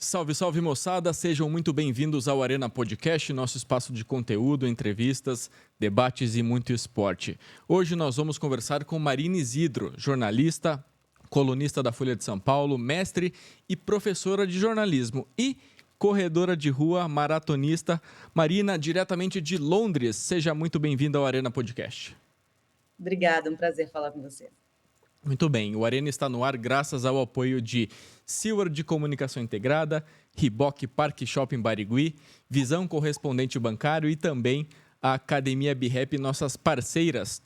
Salve, salve moçada, sejam muito bem-vindos ao Arena Podcast, nosso espaço de conteúdo, entrevistas, debates e muito esporte. Hoje nós vamos conversar com Marina Isidro, jornalista, colunista da Folha de São Paulo, mestre e professora de jornalismo e corredora de rua, maratonista. Marina, diretamente de Londres, seja muito bem-vinda ao Arena Podcast. Obrigada, um prazer falar com você. Muito bem, o Arena está no ar graças ao apoio de Seward de Comunicação Integrada, Riboc Park Shopping Barigui, Visão Correspondente Bancário e também a Academia BRAP, nossas parceiras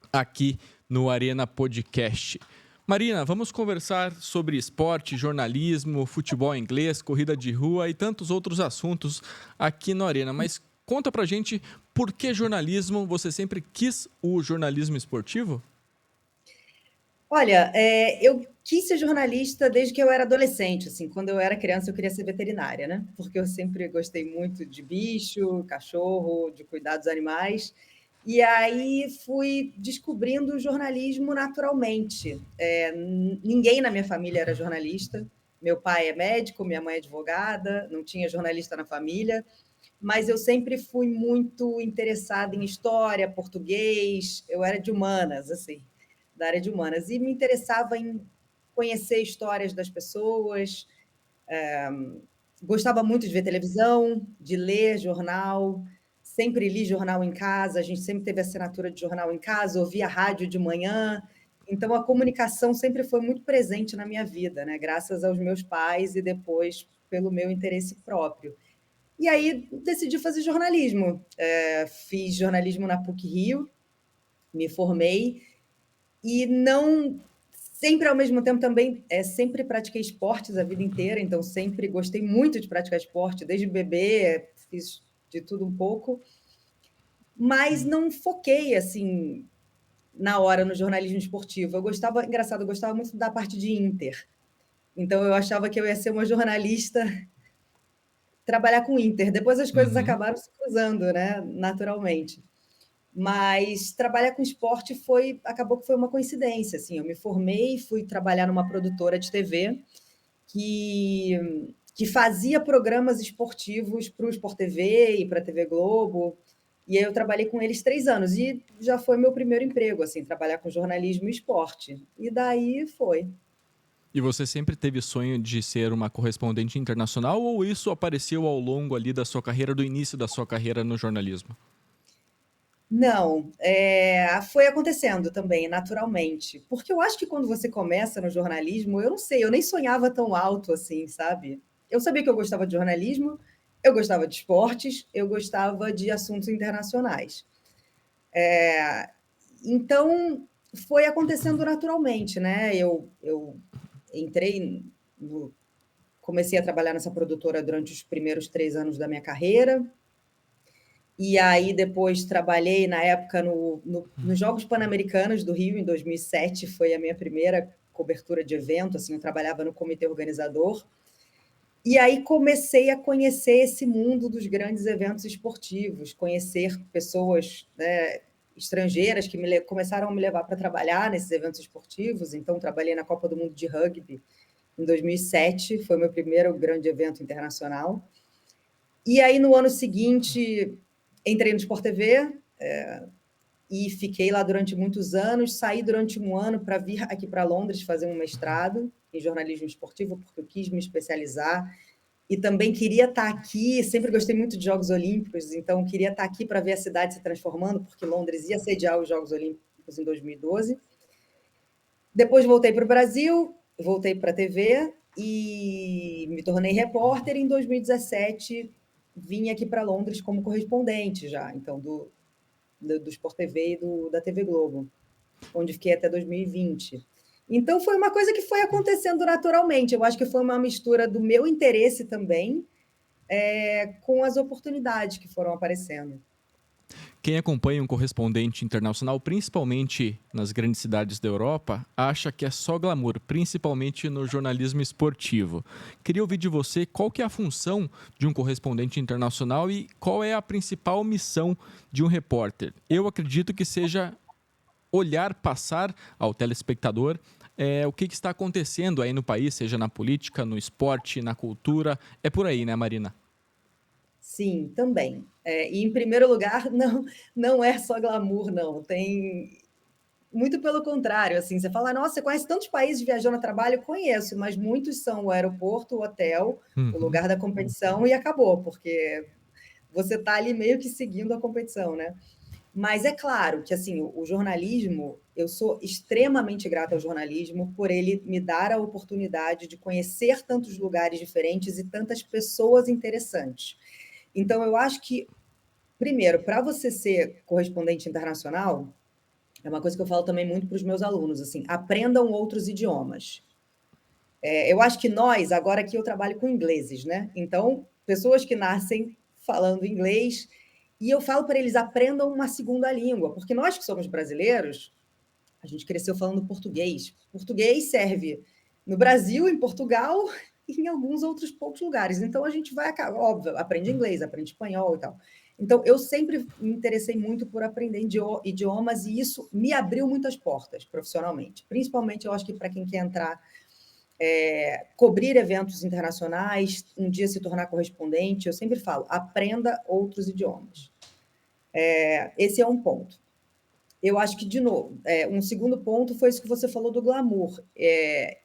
aqui no Arena Podcast. Marina, vamos conversar sobre esporte, jornalismo, futebol inglês, corrida de rua e tantos outros assuntos aqui no Arena, mas conta pra gente por que jornalismo, você sempre quis o jornalismo esportivo? Olha, eu quis ser jornalista desde que eu era adolescente, assim, quando eu era criança eu queria ser veterinária, né? Porque eu sempre gostei muito de bicho, cachorro, de cuidar dos animais. E aí fui descobrindo o jornalismo naturalmente. Ninguém na minha família era jornalista. Meu pai é médico, minha mãe é advogada, não tinha jornalista na família, mas eu sempre fui muito interessada em história, português, eu era de humanas, assim, da área de humanas, e me interessava em conhecer histórias das pessoas, gostava muito de ver televisão, de ler jornal, sempre li jornal em casa, a gente sempre teve assinatura de jornal em casa, ouvia rádio de manhã, então a comunicação sempre foi muito presente na minha vida, né? Graças aos meus pais e depois pelo meu interesse próprio. E aí decidi fazer jornalismo. Fiz jornalismo na PUC-Rio, me formei e não sempre ao mesmo tempo também sempre pratiquei esportes a vida inteira, então sempre gostei muito de praticar esporte, desde bebê fiz de tudo um pouco, mas não foquei assim na hora no jornalismo esportivo. Engraçado, eu gostava muito da parte de Inter. Então eu achava que eu ia ser uma jornalista trabalhar com Inter. Depois as coisas acabaram se cruzando, né, naturalmente. Mas trabalhar com esporte acabou que foi uma coincidência, assim. Eu me formei, fui trabalhar numa produtora de TV que fazia programas esportivos para o Sport TV e para a TV Globo. E aí eu trabalhei com eles 3 anos e já foi meu primeiro emprego, assim, trabalhar com jornalismo e esporte. E daí foi. E você sempre teve sonho de ser uma correspondente internacional ou isso apareceu ao longo ali da sua carreira, do início da sua carreira no jornalismo? Não, foi acontecendo também, naturalmente. Porque eu acho que quando você começa no jornalismo, eu não sei, eu nem sonhava tão alto assim, sabe? Eu sabia que eu gostava de jornalismo, eu gostava de esportes, eu gostava de assuntos internacionais. Então, foi acontecendo naturalmente, né? Eu entrei, comecei a trabalhar nessa produtora durante os primeiros 3 anos da minha carreira. E aí depois trabalhei na época nos Jogos Pan-Americanos do Rio, em 2007, foi a minha primeira cobertura de evento, assim, eu trabalhava no comitê organizador. E aí comecei a conhecer esse mundo dos grandes eventos esportivos, conhecer pessoas, né, estrangeiras que começaram a me levar para trabalhar nesses eventos esportivos. Então, trabalhei na Copa do Mundo de Rugby em 2007, foi meu primeiro grande evento internacional. E aí, no ano seguinte, entrei no Sport TV e fiquei lá durante muitos anos. Saí durante um ano para vir aqui para Londres fazer um mestrado em jornalismo esportivo, porque eu quis me especializar e também queria estar aqui. Sempre gostei muito de Jogos Olímpicos, então queria estar aqui para ver a cidade se transformando, porque Londres ia sediar os Jogos Olímpicos em 2012. Depois voltei para o Brasil, voltei para a TV e me tornei repórter. Em 2017, vim aqui para Londres como correspondente já, então do Sport TV e da TV Globo, onde fiquei até 2020. Então foi uma coisa que foi acontecendo naturalmente. Eu acho que foi uma mistura do meu interesse também com as oportunidades que foram aparecendo. Quem acompanha um correspondente internacional, principalmente nas grandes cidades da Europa, acha que é só glamour, principalmente no jornalismo esportivo. Queria ouvir de você qual que é a função de um correspondente internacional e qual é a principal missão de um repórter. Eu acredito que seja olhar, passar ao telespectador o que está acontecendo aí no país, seja na política, no esporte, na cultura. É por aí, né, Marina? Sim, também. E em primeiro lugar, não é só glamour, não. Tem muito pelo contrário, assim, você fala, nossa, você conhece tantos países viajando a trabalho? Conheço, mas muitos são o aeroporto, o hotel, o Uhum. lugar da competição e acabou, porque você está ali meio que seguindo a competição, né? Mas é claro que assim, o jornalismo, eu sou extremamente grata ao jornalismo por ele me dar a oportunidade de conhecer tantos lugares diferentes e tantas pessoas interessantes. Então, eu acho que, primeiro, para você ser correspondente internacional, é uma coisa que eu falo também muito para os meus alunos, assim, aprendam outros idiomas. Eu acho que nós, agora aqui eu trabalho com ingleses, né? Então, pessoas que nascem falando inglês, e eu falo para eles aprendam uma segunda língua, porque nós que somos brasileiros, a gente cresceu falando português. Português serve no Brasil, em Portugal e em alguns outros poucos lugares. Então a gente vai, óbvio, aprende inglês, aprende espanhol e tal. Então eu sempre me interessei muito por aprender idiomas e isso me abriu muitas portas profissionalmente. Principalmente eu acho que para quem quer entrar, cobrir eventos internacionais, um dia se tornar correspondente, eu sempre falo, aprenda outros idiomas. Esse é um ponto. Eu acho que, de novo, um segundo ponto foi isso que você falou do glamour.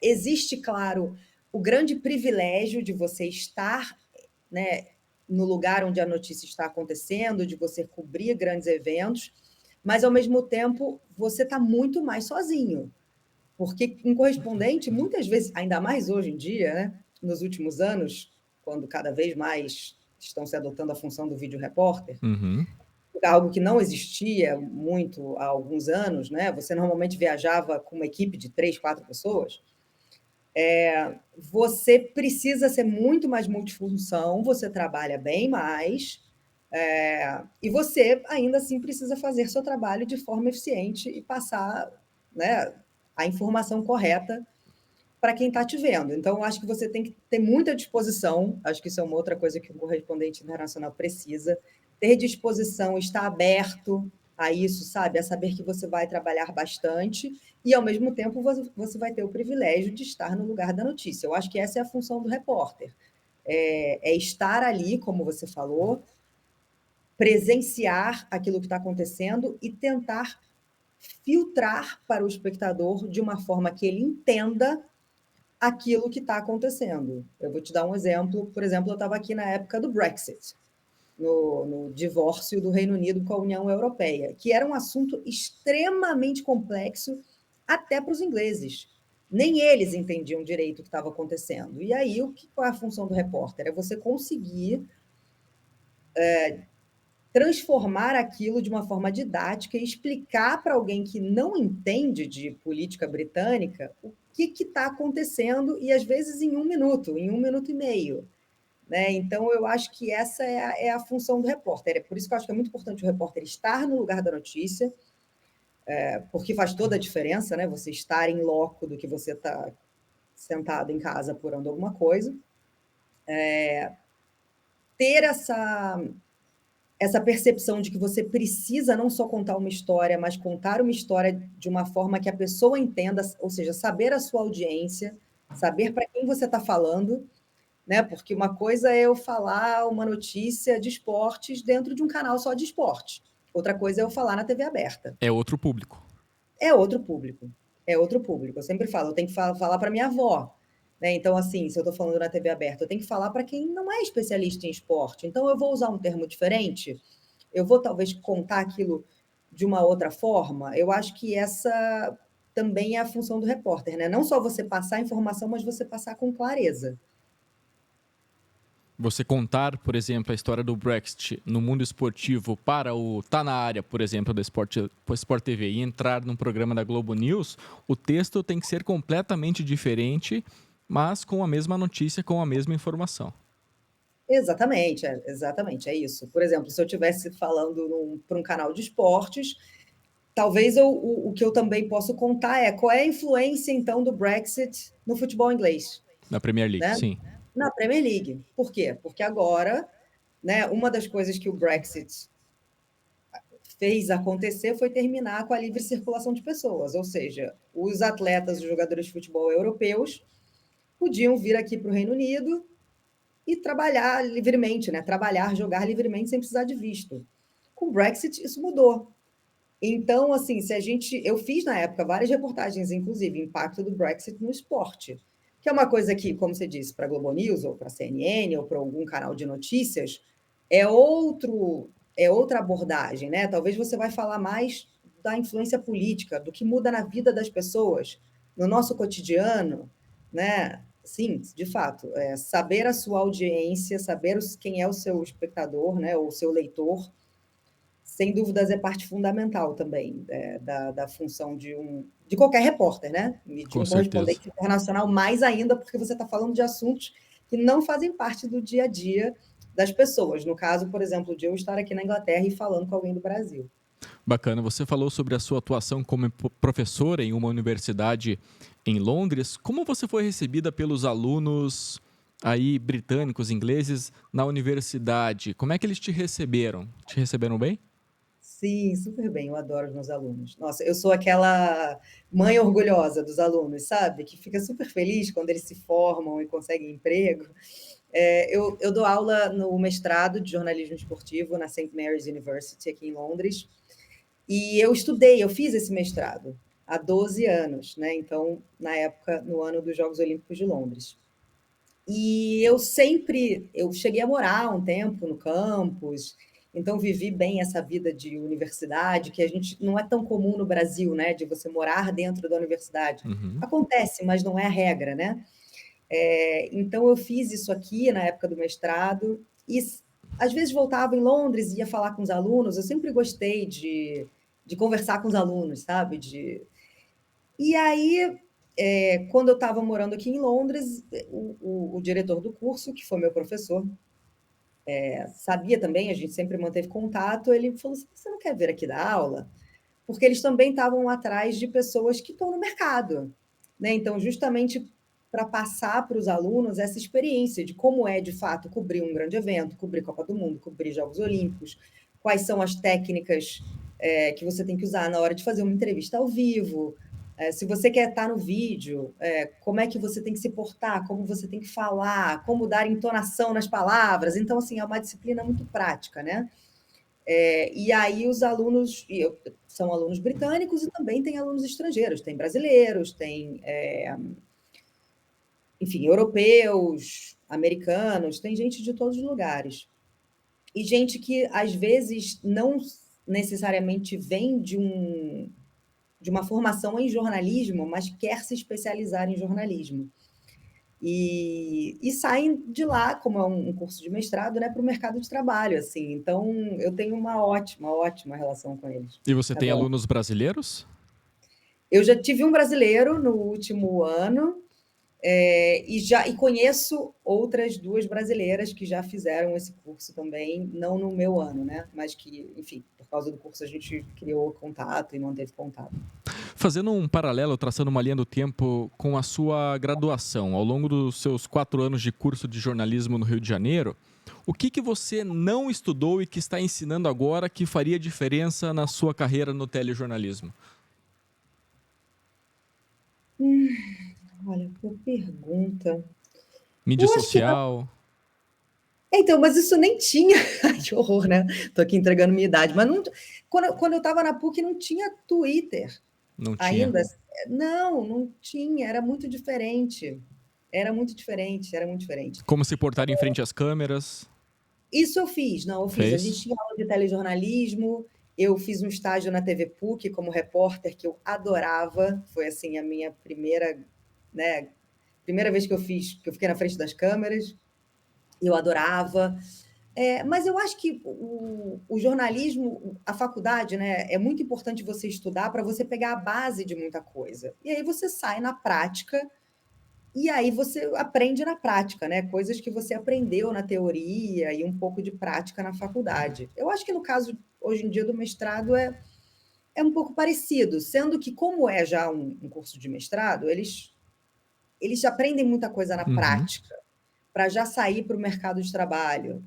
Existe, claro, o grande privilégio de você estar, né, no lugar onde a notícia está acontecendo, de você cobrir grandes eventos, mas, ao mesmo tempo, você está muito mais sozinho. Porque em correspondente, muitas vezes, ainda mais hoje em dia, né, nos últimos anos, quando cada vez mais estão se adotando a função do vídeo repórter, Uhum. algo que não existia muito há alguns anos, né? Você normalmente viajava com uma equipe de 3, 4 pessoas. Você precisa ser muito mais multifunção, você trabalha bem mais, e você ainda assim precisa fazer seu trabalho de forma eficiente e passar, né, a informação correta para quem está te vendo. Então, eu acho que você tem que ter muita disposição, acho que isso é uma outra coisa que um correspondente internacional precisa, ter disposição, estar aberto a isso, sabe? A saber que você vai trabalhar bastante e, ao mesmo tempo, você vai ter o privilégio de estar no lugar da notícia. Eu acho que essa é a função do repórter. É estar ali, como você falou, presenciar aquilo que está acontecendo e tentar filtrar para o espectador de uma forma que ele entenda aquilo que está acontecendo. Eu vou te dar um exemplo. Por exemplo, eu estava aqui na época do Brexit, no divórcio do Reino Unido com a União Europeia, que era um assunto extremamente complexo até para os ingleses. Nem eles entendiam direito o que estava acontecendo. E aí, qual é a função do repórter? É você conseguir transformar aquilo de uma forma didática e explicar para alguém que não entende de política britânica o que está acontecendo, e às vezes em 1 minuto, em 1 minuto e meio. Né? Então, eu acho que essa é a função do repórter. É por isso que eu acho que é muito importante o repórter estar no lugar da notícia, porque faz toda a diferença, né? Você estar em loco do que você está sentado em casa apurando alguma coisa. Ter essa percepção de que você precisa não só contar uma história, mas contar uma história de uma forma que a pessoa entenda, ou seja, saber a sua audiência, saber para quem você está falando, né? Porque uma coisa é eu falar uma notícia de esportes dentro de um canal só de esporte. Outra coisa é eu falar na TV aberta. É outro público. É outro público. É outro público. Eu sempre falo, eu tenho que falar para minha avó. Né? Então, assim, se eu estou falando na TV aberta, eu tenho que falar para quem não é especialista em esporte. Então, eu vou usar um termo diferente, eu vou talvez contar aquilo de uma outra forma. Eu acho que essa também é a função do repórter, né? Não só você passar a informação, mas você passar com clareza. Você contar, por exemplo, a história do Brexit no mundo esportivo para o Tá na Área, por exemplo, do Sport TV e entrar num programa da Globo News, o texto tem que ser completamente diferente, mas com a mesma notícia, com a mesma informação. Exatamente, é isso. Por exemplo, se eu estivesse falando para um canal de esportes, talvez o que eu também posso contar é qual é a influência, então, do Brexit no futebol inglês, Na Premier League, né? sim. Na Premier League. Por quê? Porque agora, né, uma das coisas que o Brexit fez acontecer foi terminar com a livre circulação de pessoas, ou seja, os atletas, os jogadores de futebol europeus podiam vir aqui para o Reino Unido e trabalhar livremente, né? Trabalhar, jogar livremente sem precisar de visto. Com o Brexit, isso mudou. Então, assim, eu fiz na época várias reportagens, inclusive, impacto do Brexit no esporte, que é uma coisa que, como você disse, para a Globo News, ou para a CNN, ou para algum canal de notícias, é outra abordagem, né? Talvez você vai falar mais da influência política, do que muda na vida das pessoas, no nosso cotidiano, né? Sim, de fato, saber a sua audiência, saber quem é o seu espectador, né, ou o seu leitor, sem dúvidas, é parte fundamental também da função de qualquer repórter, né? E de Com um certeza. correspondente internacional, mais ainda, porque você está falando de assuntos que não fazem parte do dia a dia das pessoas. No caso, por exemplo, de eu estar aqui na Inglaterra e falando com alguém do Brasil. Bacana. Você falou sobre a sua atuação como professora em uma universidade em Londres. Como você foi recebida pelos alunos aí britânicos, ingleses, na universidade? Como é que eles te receberam? Te receberam bem? Sim, super bem, eu adoro os meus alunos. Nossa, eu sou aquela mãe orgulhosa dos alunos, sabe? Que fica super feliz quando eles se formam e conseguem emprego. Eu dou aula no mestrado de jornalismo esportivo na St. Mary's University, aqui em Londres, e eu fiz esse mestrado há 12 anos, né? Então, na época, no ano dos Jogos Olímpicos de Londres. E eu cheguei a morar um tempo no campus, então vivi bem essa vida de universidade, que a gente não é tão comum no Brasil, né, de você morar dentro da universidade. Uhum. Acontece, mas não é a regra, né? Então eu fiz isso aqui na época do mestrado e às vezes voltava em Londres e ia falar com os alunos. Eu sempre gostei de conversar com os alunos, sabe? E aí, quando eu estava morando aqui em Londres, o diretor do curso, que foi meu professor, sabia também, a gente sempre manteve contato, ele falou assim, você não quer vir aqui dar aula? Porque eles também estavam atrás de pessoas que estão no mercado, né? Então, justamente para passar para os alunos essa experiência de como é, de fato, cobrir um grande evento, cobrir Copa do Mundo, cobrir Jogos Olímpicos, quais são as técnicas que você tem que usar na hora de fazer uma entrevista ao vivo, se você quer estar no vídeo, como é que você tem que se portar, como você tem que falar, como dar entonação nas palavras. Então, assim, é uma disciplina muito prática, né? E aí os alunos, são alunos britânicos e também tem alunos estrangeiros, tem brasileiros, tem, enfim, europeus, americanos, tem gente de todos os lugares. E gente que, às vezes, não necessariamente vem de uma formação em jornalismo, mas quer se especializar em jornalismo. E saem de lá, como é um curso de mestrado, né, para o mercado de trabalho, assim. Então, eu tenho uma ótima relação com eles. E você tem Adoro. alunos brasileiros? Eu já tive um brasileiro no último ano, e conheço outras 2 brasileiras que já fizeram esse curso também, não no meu ano, né? Mas que, enfim, por causa do curso a gente criou contato e manteve contato. Fazendo um paralelo, traçando uma linha do tempo com a sua graduação, ao longo dos seus 4 anos de curso de jornalismo no Rio de Janeiro, o que você não estudou e que está ensinando agora que faria diferença na sua carreira no telejornalismo? Olha, boa pergunta. Mídia Eu acho que social? então, mas isso nem tinha. Ai, que horror, né? Tô aqui entregando minha idade, mas não, quando eu estava na PUC não tinha Twitter Não tinha. ainda. Não tinha, era muito diferente. Era muito diferente, era muito diferente. Como se portar em frente às câmeras? Isso eu fiz, não, eu fiz. A gente Fez? tinha aula de telejornalismo, eu fiz um estágio na TV PUC como repórter, que eu adorava. Foi assim a minha primeira, né, primeira vez que eu fiquei na frente das câmeras. Eu adorava. Mas eu acho que o jornalismo, a faculdade, né, é muito importante você estudar para você pegar a base de muita coisa. E aí você sai na prática, e aí você aprende na prática, né? Coisas que você aprendeu na teoria e um pouco de prática na faculdade. Eu acho que no caso, hoje em dia, do mestrado é um pouco parecido, sendo que, como é já um curso de mestrado, eles aprendem muita coisa na Uhum. prática, para já sair para o mercado de trabalho.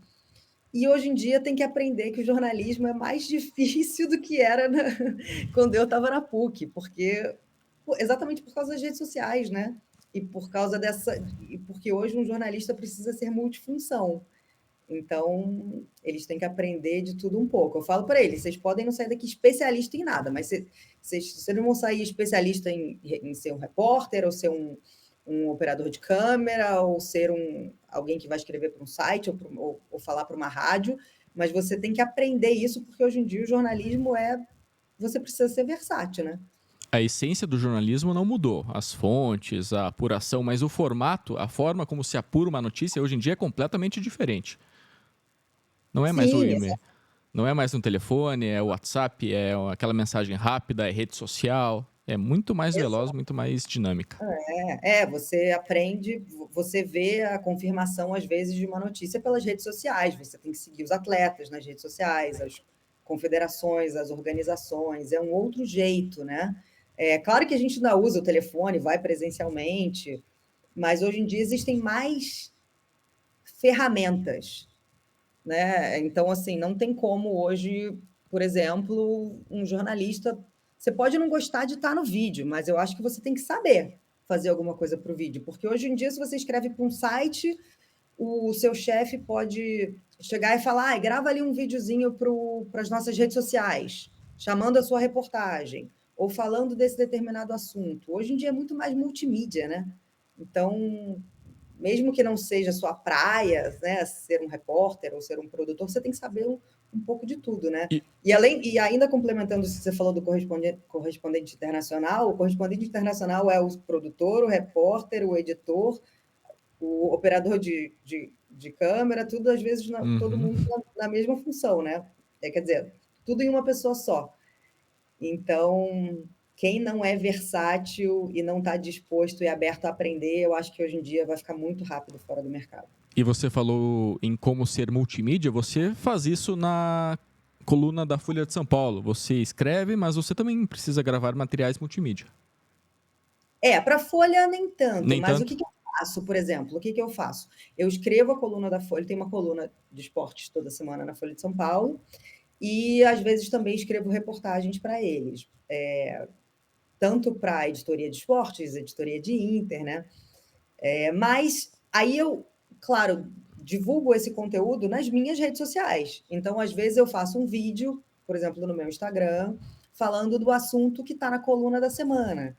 E hoje em dia tem que aprender que o jornalismo é mais difícil do que era quando eu estava na PUC, porque exatamente por causa das redes sociais, né? E por causa dessa. E porque hoje um jornalista precisa ser multifunção. Então, eles têm que aprender de tudo um pouco. Eu falo para eles: vocês podem não sair daqui especialista em nada, mas vocês não vão sair especialista em ser um repórter, ou ser um operador de câmera, ou ser alguém que vai escrever para um site, ou falar para uma rádio, mas você tem que aprender isso, porque hoje em dia o jornalismo você precisa ser versátil, né? A essência do jornalismo não mudou. As fontes, a apuração, mas o formato, a forma como se apura uma notícia hoje em dia é completamente diferente. Não é mais o Sim, e-mail, não é mais no telefone, é o WhatsApp, é aquela mensagem rápida, é rede social. É muito mais veloz, muito mais dinâmica. você aprende, você vê a confirmação, às vezes, de uma notícia pelas redes sociais. Você tem que seguir os atletas nas redes sociais, as confederações, as organizações. É um outro jeito, né? É claro que a gente ainda usa o telefone, vai presencialmente, mas hoje em dia existem mais ferramentas, né? Então, assim, não tem como hoje, por exemplo, um jornalista. Você pode não gostar de estar no vídeo, mas eu acho que você tem que saber fazer alguma coisa para o vídeo, porque hoje em dia, se você escreve para um site, o seu chefe pode chegar e falar: grava ali um videozinho para as nossas redes sociais, chamando a sua reportagem, ou falando desse determinado assunto. Hoje em dia é muito mais multimídia, né? Então, mesmo que não seja sua praia, né, ser um repórter ou ser um produtor, você tem que saber um pouco de tudo, né? E E ainda complementando isso que você falou do correspondente internacional, o correspondente internacional é o produtor, o repórter, o editor, o operador de câmera, tudo às vezes todo uhum. mundo na mesma função, né? Quer dizer, tudo em uma pessoa só. Então, quem não é versátil e não está disposto e aberto a aprender, eu acho que hoje em dia vai ficar muito rápido fora do mercado. E você falou em como ser multimídia, você faz isso na coluna da Folha de São Paulo. Você escreve, mas você também precisa gravar materiais multimídia. Para a Folha nem tanto, Nem mas o tanto? que eu faço, por exemplo? O que eu faço? Eu escrevo a coluna da Folha, tem uma coluna de esportes toda semana na Folha de São Paulo, e às vezes também escrevo reportagens para eles, tanto para a editoria de esportes, editoria de Inter, né? Mas aí eu, claro, divulgo esse conteúdo nas minhas redes sociais. Então, às vezes, eu faço um vídeo, por exemplo, no meu Instagram, falando do assunto que está na coluna da semana.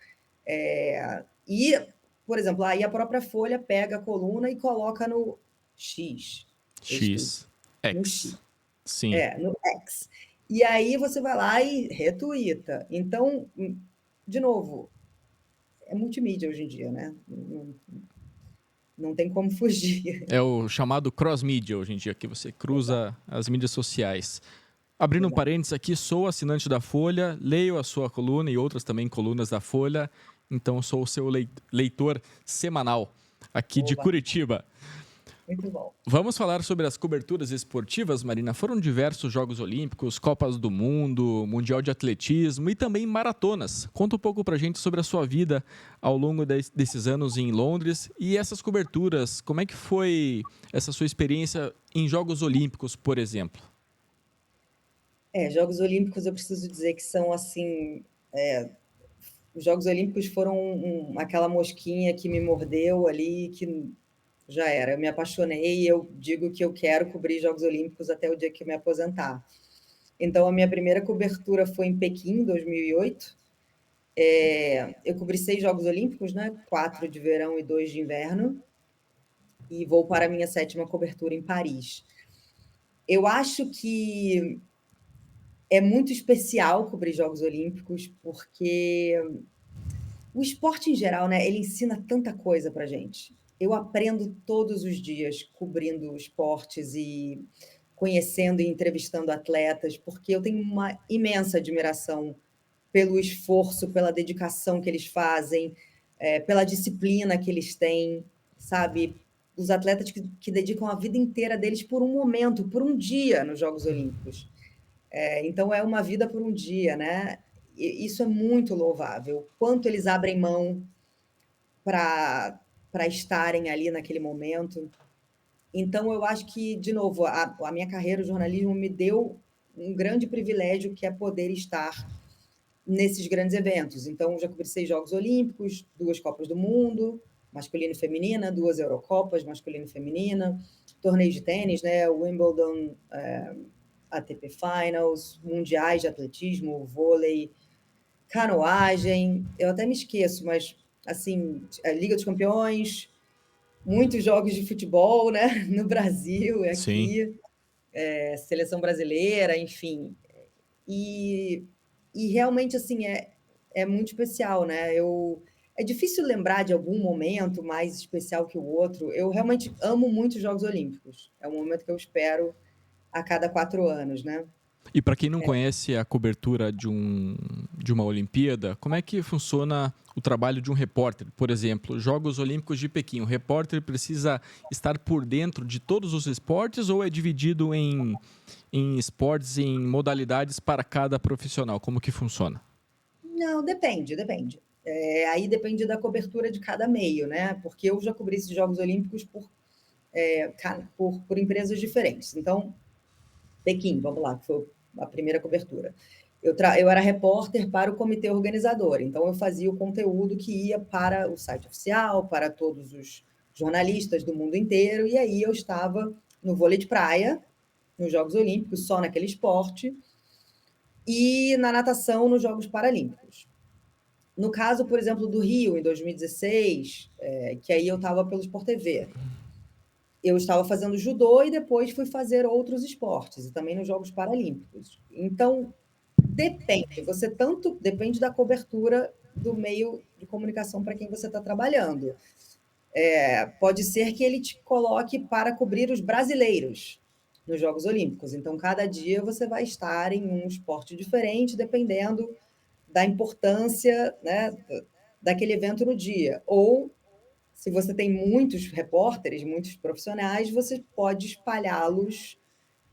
E, por exemplo, aí a própria Folha pega a coluna e coloca no X. X. No X. X. Sim. No X. E aí você vai lá e retuita. Então, de novo, é multimídia hoje em dia, né? Não tem como fugir. É o chamado cross-mídia hoje em dia, que você cruza as mídias sociais. Abrindo um Exato. parênteses aqui, sou assinante da Folha, leio a sua coluna e outras também colunas da Folha, então sou o seu leitor semanal aqui de Oba, Curitiba. muito bom. Vamos falar sobre as coberturas esportivas, Marina. Foram diversos Jogos Olímpicos, Copas do Mundo, Mundial de Atletismo e também maratonas. Conta um pouco pra gente sobre a sua vida ao longo desses anos em Londres e essas coberturas. Como é que foi essa sua experiência em Jogos Olímpicos, por exemplo? Jogos Olímpicos eu preciso dizer que são assim, os Jogos Olímpicos foram aquela mosquinha que me mordeu ali, que já era. Eu me apaixonei e eu digo que eu quero cobrir Jogos Olímpicos até o dia que eu me aposentar. Então, a minha primeira cobertura foi em Pequim, em 2008. Eu cobri 6 Jogos Olímpicos, né? 4 de verão e 2 de inverno. E vou para a minha 7ª cobertura em Paris. Eu acho que é muito especial cobrir Jogos Olímpicos, porque o esporte em geral, né, ele ensina tanta coisa para gente. Eu aprendo todos os dias cobrindo esportes e conhecendo e entrevistando atletas, porque eu tenho uma imensa admiração pelo esforço, pela dedicação que eles fazem, pela disciplina que eles têm, sabe? Os atletas que dedicam a vida inteira deles por um momento, por um dia nos Jogos Olímpicos. Então, é uma vida por um dia, né? E isso é muito louvável. Quanto eles abrem mão para estarem ali naquele momento. Então, eu acho que, de novo, a minha carreira, o jornalismo, me deu um grande privilégio, que é poder estar nesses grandes eventos. Então, já cobri 6 Jogos Olímpicos, 2 Copas do Mundo, masculina e feminina, 2 Eurocopas, masculina e feminina, torneios de tênis, né? Wimbledon, ATP Finals, mundiais de atletismo, vôlei, canoagem. Eu até me esqueço, mas, assim, a Liga dos Campeões, muitos jogos de futebol, né? No Brasil, Sim. aqui, seleção brasileira, enfim. E, e realmente, assim, é muito especial, né? É difícil lembrar de algum momento mais especial que o outro. Eu realmente amo muito os Jogos Olímpicos. É um momento que eu espero a cada 4 anos, né? E para quem não conhece a cobertura de uma Olimpíada, como é que funciona o trabalho de um repórter? Por exemplo, Jogos Olímpicos de Pequim. O repórter precisa estar por dentro de todos os esportes ou é dividido em esportes, em modalidades para cada profissional? Como que funciona? Não, depende. Aí depende da cobertura de cada meio, né? Porque eu já cobri esses Jogos Olímpicos por empresas diferentes. Então, Pequim, vamos lá, que foi a primeira cobertura. Eu era repórter para o comitê organizador, então eu fazia o conteúdo que ia para o site oficial, para todos os jornalistas do mundo inteiro, e aí eu estava no vôlei de praia, nos Jogos Olímpicos, só naquele esporte, e na natação nos Jogos Paralímpicos. No caso, por exemplo, do Rio, em 2016, que aí eu estava pelo Sport TV, eu estava fazendo judô e depois fui fazer outros esportes, e também nos Jogos Paralímpicos. Então, depende da cobertura do meio de comunicação para quem você está trabalhando. Pode ser que ele te coloque para cobrir os brasileiros nos Jogos Olímpicos. Então, cada dia você vai estar em um esporte diferente, dependendo da importância, né, daquele evento no dia. Ou, se você tem muitos repórteres, muitos profissionais, você pode espalhá-los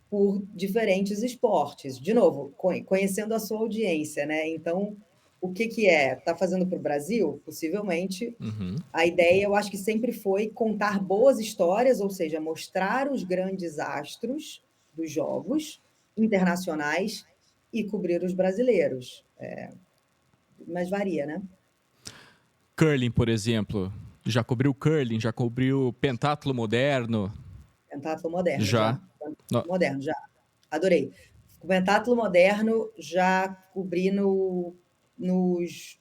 por diferentes esportes. De novo, conhecendo a sua audiência, né? Então, o que que é? Está fazendo para o Brasil? Possivelmente. Uhum. A ideia, eu acho que sempre foi contar boas histórias, ou seja, mostrar os grandes astros dos jogos internacionais e cobrir os brasileiros. Mas varia, né? Curling, por exemplo. Já cobriu curling? Já cobriu pentatlo moderno? Pentatlo moderno, já. Já. No- Moderno, já. Adorei. O pentatlo moderno já cobri nos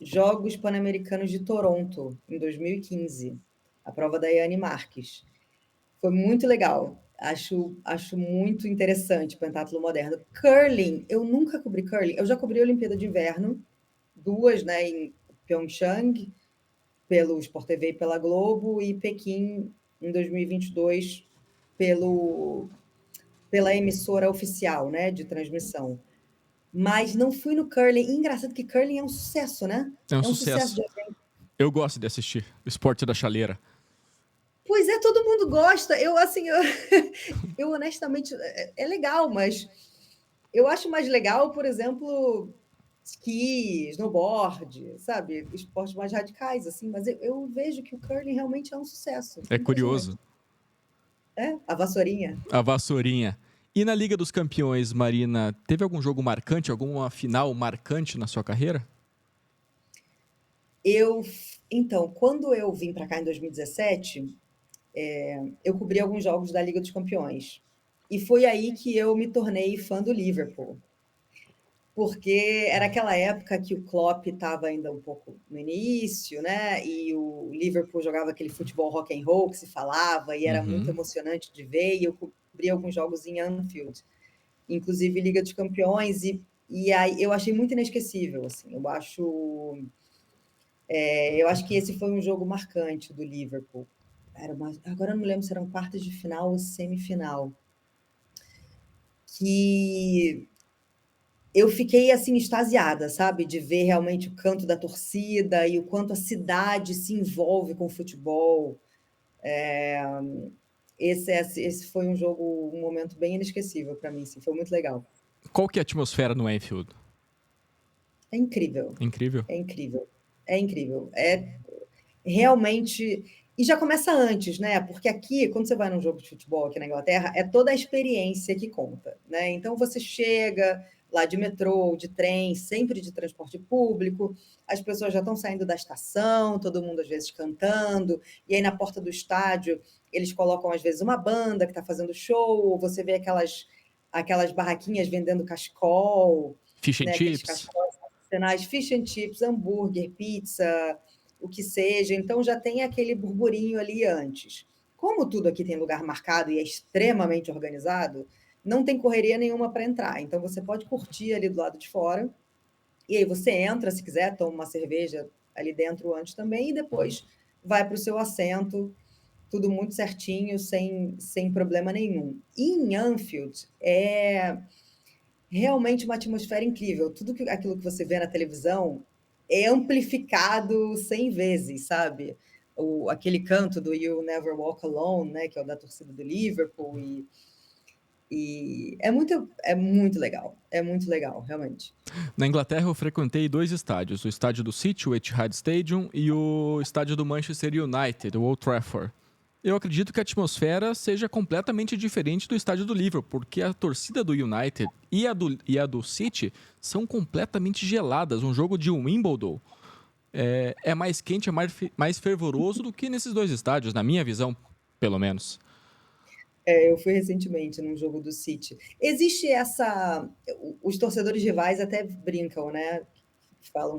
Jogos Pan-Americanos de Toronto, em 2015. A prova da Yane Marques. Foi muito legal. Acho muito interessante o pentatlo moderno. Curling, eu nunca cobri curling. Eu já cobri a Olimpíada de Inverno, 2, né, em Pyeongchang, pelo Sport TV e pela Globo, e Pequim, em 2022, pela emissora oficial, né, de transmissão. Mas não fui no curling. E engraçado que curling é um sucesso, né? É um É um sucesso sucesso. de evento. Eu gosto de assistir o esporte da chaleira. Pois é, todo mundo gosta. Eu, assim, eu honestamente, é legal, mas eu acho mais legal, por exemplo, esqui, snowboard, sabe? Esportes mais radicais, assim. Mas eu vejo que o curling realmente é um sucesso. É Impressionante. curioso. A vassourinha. A vassourinha. E na Liga dos Campeões, Marina, teve algum jogo marcante, alguma final marcante na sua carreira? Então, quando eu vim para cá em 2017, eu cobri alguns jogos da Liga dos Campeões. E foi aí que eu me tornei fã do Liverpool. Porque era aquela época que o Klopp estava ainda um pouco no início, né? E o Liverpool jogava aquele futebol rock and roll que se falava e era muito Uhum. emocionante de ver. E eu cobri alguns jogos em Anfield, inclusive Liga dos Campeões, e aí eu achei muito inesquecível, assim. Eu acho que esse foi um jogo marcante do Liverpool. Agora eu não me lembro se eram quartas de final ou semifinal. Que eu fiquei assim extasiada, sabe, de ver realmente o canto da torcida e o quanto a cidade se envolve com o futebol. Esse foi um momento bem inesquecível para mim, assim, foi muito legal. Qual que é a atmosfera no Anfield? É incrível, Incrível. é incrível, é incrível. É realmente. E já começa antes, né? Porque aqui, quando você vai num jogo de futebol aqui na Inglaterra, é toda a experiência que conta, né? Então você chega lá de metrô, de trem, sempre de transporte público, as pessoas já estão saindo da estação, todo mundo às vezes cantando, e aí na porta do estádio eles colocam às vezes uma banda que está fazendo show, ou você vê aquelas barraquinhas vendendo cachecol, Fish and né? Aqueles chips. cachecóis artesanais, fish and chips, hambúrguer, pizza, o que seja, então já tem aquele burburinho ali antes. Como tudo aqui tem lugar marcado e é extremamente organizado, não tem correria nenhuma para entrar. Então você pode curtir ali do lado de fora, e aí você entra, se quiser, toma uma cerveja ali dentro antes também, e depois vai para o seu assento, tudo muito certinho, sem problema nenhum. E em Anfield é realmente uma atmosfera incrível. Aquilo que você vê na televisão é amplificado 100 vezes, sabe? Aquele canto do You'll Never Walk Alone, né, que é o da torcida do Liverpool, e é muito legal, realmente. Na Inglaterra, eu frequentei 2 estádios: o estádio do City, o Etihad Stadium, e o estádio do Manchester United, o Old Trafford. Eu acredito que a atmosfera seja completamente diferente do estádio do Liverpool, porque a torcida do United e a do City são completamente geladas. Um jogo de Wimbledon é mais quente, é mais fervoroso do que nesses 2 estádios, na minha visão, pelo menos. Eu fui recentemente num jogo do City. Existe essa. Os torcedores rivais até brincam, né? Falam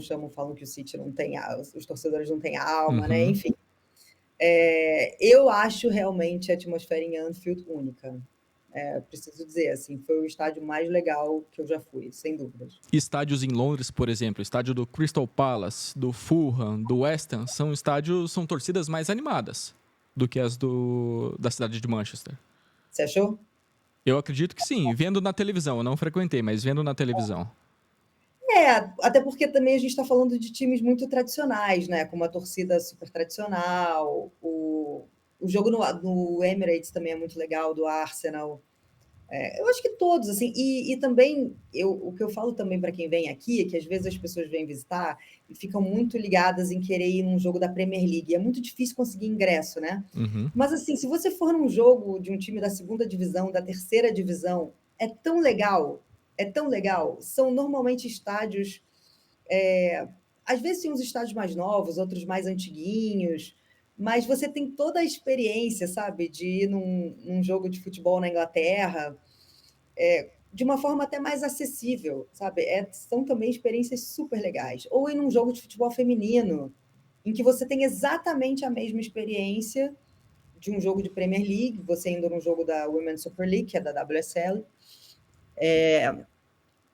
que o City não tem. Os torcedores não têm alma, né? Uhum. Enfim. Eu acho realmente a atmosfera em Anfield única. Preciso dizer, assim, foi o estádio mais legal que eu já fui, sem dúvidas. Estádios em Londres, por exemplo, estádio do Crystal Palace, do Fulham, do West Ham, são torcidas mais animadas do que as da cidade de Manchester. Você achou? Eu acredito que sim, vendo na televisão. Eu não frequentei, mas vendo na televisão. Até porque também a gente está falando de times muito tradicionais, né? Com uma torcida super tradicional. O jogo no Emirates também é muito legal, do Arsenal. Eu acho que todos, assim, e também o que eu falo também para quem vem aqui é que às vezes as pessoas vêm visitar e ficam muito ligadas em querer ir num jogo da Premier League. E é muito difícil conseguir ingresso, né? Uhum. Mas assim, se você for num jogo de um time da segunda divisão, da terceira divisão, é tão legal, é tão legal. São normalmente estádios, às vezes tem uns estádios mais novos, outros mais antiguinhos, mas você tem toda a experiência, sabe, de ir num jogo de futebol na Inglaterra, de uma forma até mais acessível, sabe? São também experiências super legais. Ou ir num jogo de futebol feminino, em que você tem exatamente a mesma experiência de um jogo de Premier League, você indo num jogo da Women's Super League, que é da WSL,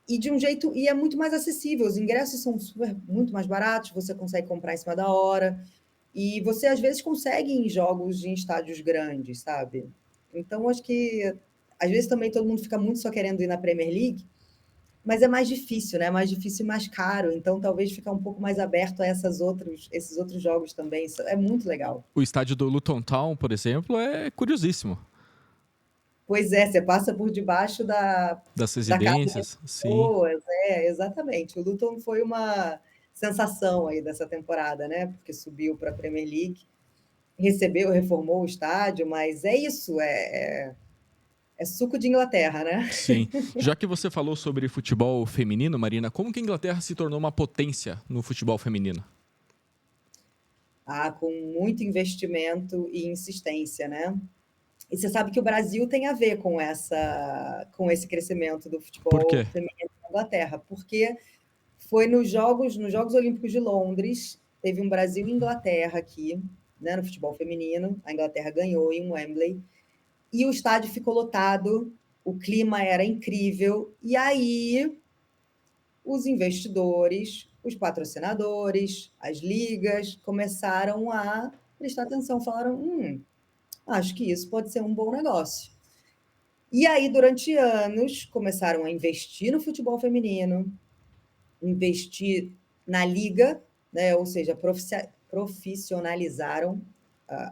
e de um jeito, e é muito mais acessível, os ingressos são muito mais baratos, você consegue comprar em cima da hora, e você às vezes consegue em jogos em estádios grandes, sabe? Então acho que às vezes também todo mundo fica muito só querendo ir na Premier League, mas é mais difícil, né? Mais difícil e mais caro, então talvez ficar um pouco mais aberto a esses outros jogos também. Isso é muito legal. O estádio do Luton Town, por exemplo, é curiosíssimo. Pois é, você passa por debaixo Das da casa das residências, sim. pessoas, exatamente. O Luton foi uma sensação aí dessa temporada, né? Porque subiu para a Premier League, recebeu, reformou o estádio, mas é isso, é suco de Inglaterra, né? Sim. Já que você falou sobre futebol feminino, Marina, como que a Inglaterra se tornou uma potência no futebol feminino? Com muito investimento e insistência, né? E você sabe que o Brasil tem a ver com esse crescimento do Por futebol quê? feminino na Inglaterra, porque foi nos Jogos Olímpicos de Londres, teve um Brasil e Inglaterra aqui, né, no futebol feminino. A Inglaterra ganhou em Wembley e o estádio ficou lotado, o clima era incrível. E aí os investidores, os patrocinadores, as ligas começaram a prestar atenção, falaram: acho que isso pode ser um bom negócio. E aí, durante anos, começaram a investir no futebol feminino, investir na liga, né? Ou seja, profissionalizaram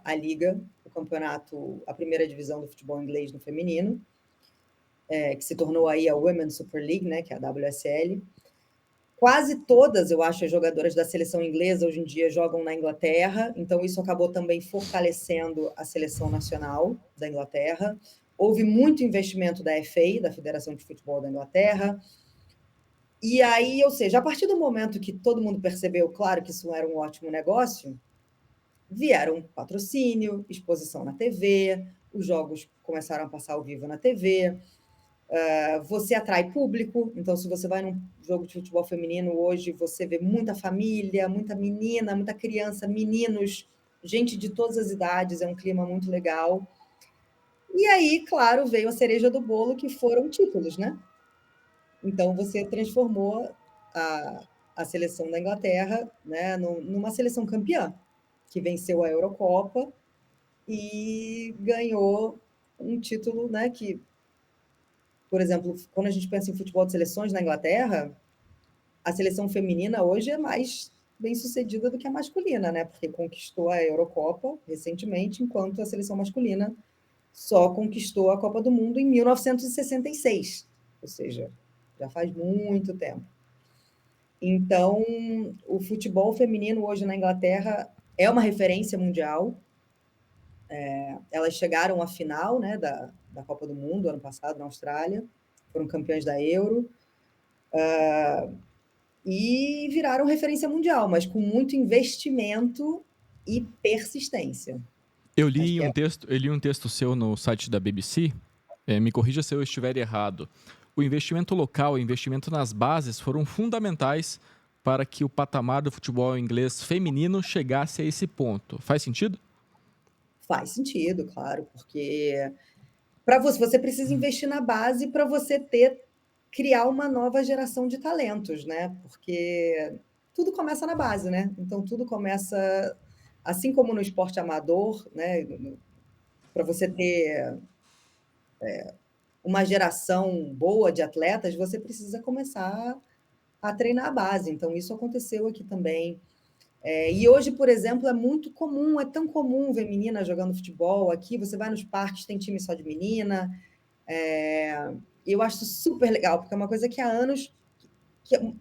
a liga, o campeonato, a primeira divisão do futebol inglês no feminino, que se tornou aí a Women's Super League, né? Que é a WSL, Quase todas, eu acho, as jogadoras da seleção inglesa hoje em dia jogam na Inglaterra, então isso acabou também fortalecendo a seleção nacional da Inglaterra. Houve muito investimento da FA, da Federação de Futebol da Inglaterra. E aí, ou seja, a partir do momento que todo mundo percebeu, claro, que isso não era um ótimo negócio, vieram patrocínio, exposição na TV, os jogos começaram a passar ao vivo na TV, você atrai público, então se você vai num jogo de futebol feminino hoje, você vê muita família, muita menina, muita criança, meninos, gente de todas as idades, é um clima muito legal. E aí, claro, veio a cereja do bolo, que foram títulos, né? Então você transformou a seleção da Inglaterra, né, numa seleção campeã, que venceu a Eurocopa e ganhou um título, né, que, por exemplo, quando a gente pensa em futebol de seleções na Inglaterra, a seleção feminina hoje é mais bem sucedida do que a masculina, né? Porque conquistou a Eurocopa recentemente, enquanto a seleção masculina só conquistou a Copa do Mundo em 1966, ou seja, já faz muito tempo. Então, o futebol feminino hoje na Inglaterra é uma referência mundial. Elas chegaram à final, né, da Copa do Mundo ano passado na Austrália, foram campeãs da Euro, e viraram referência mundial, mas com muito investimento e persistência. Acho que é. Eu li um texto seu no site da BBC, me corrija se eu estiver errado. O investimento local, o investimento nas bases foram fundamentais para que o patamar do futebol inglês feminino chegasse a esse ponto. Faz sentido? Faz sentido, claro, porque para você precisa investir na base para você criar uma nova geração de talentos, né? Porque tudo começa na base, né? Então tudo começa, assim como no esporte amador, né? Para você ter uma geração boa de atletas, você precisa começar a treinar a base. Então isso aconteceu aqui também. E hoje, por exemplo, é muito comum, é tão comum ver menina jogando futebol aqui. Você vai nos parques, tem time só de menina. Eu acho super legal, porque é uma coisa que há anos,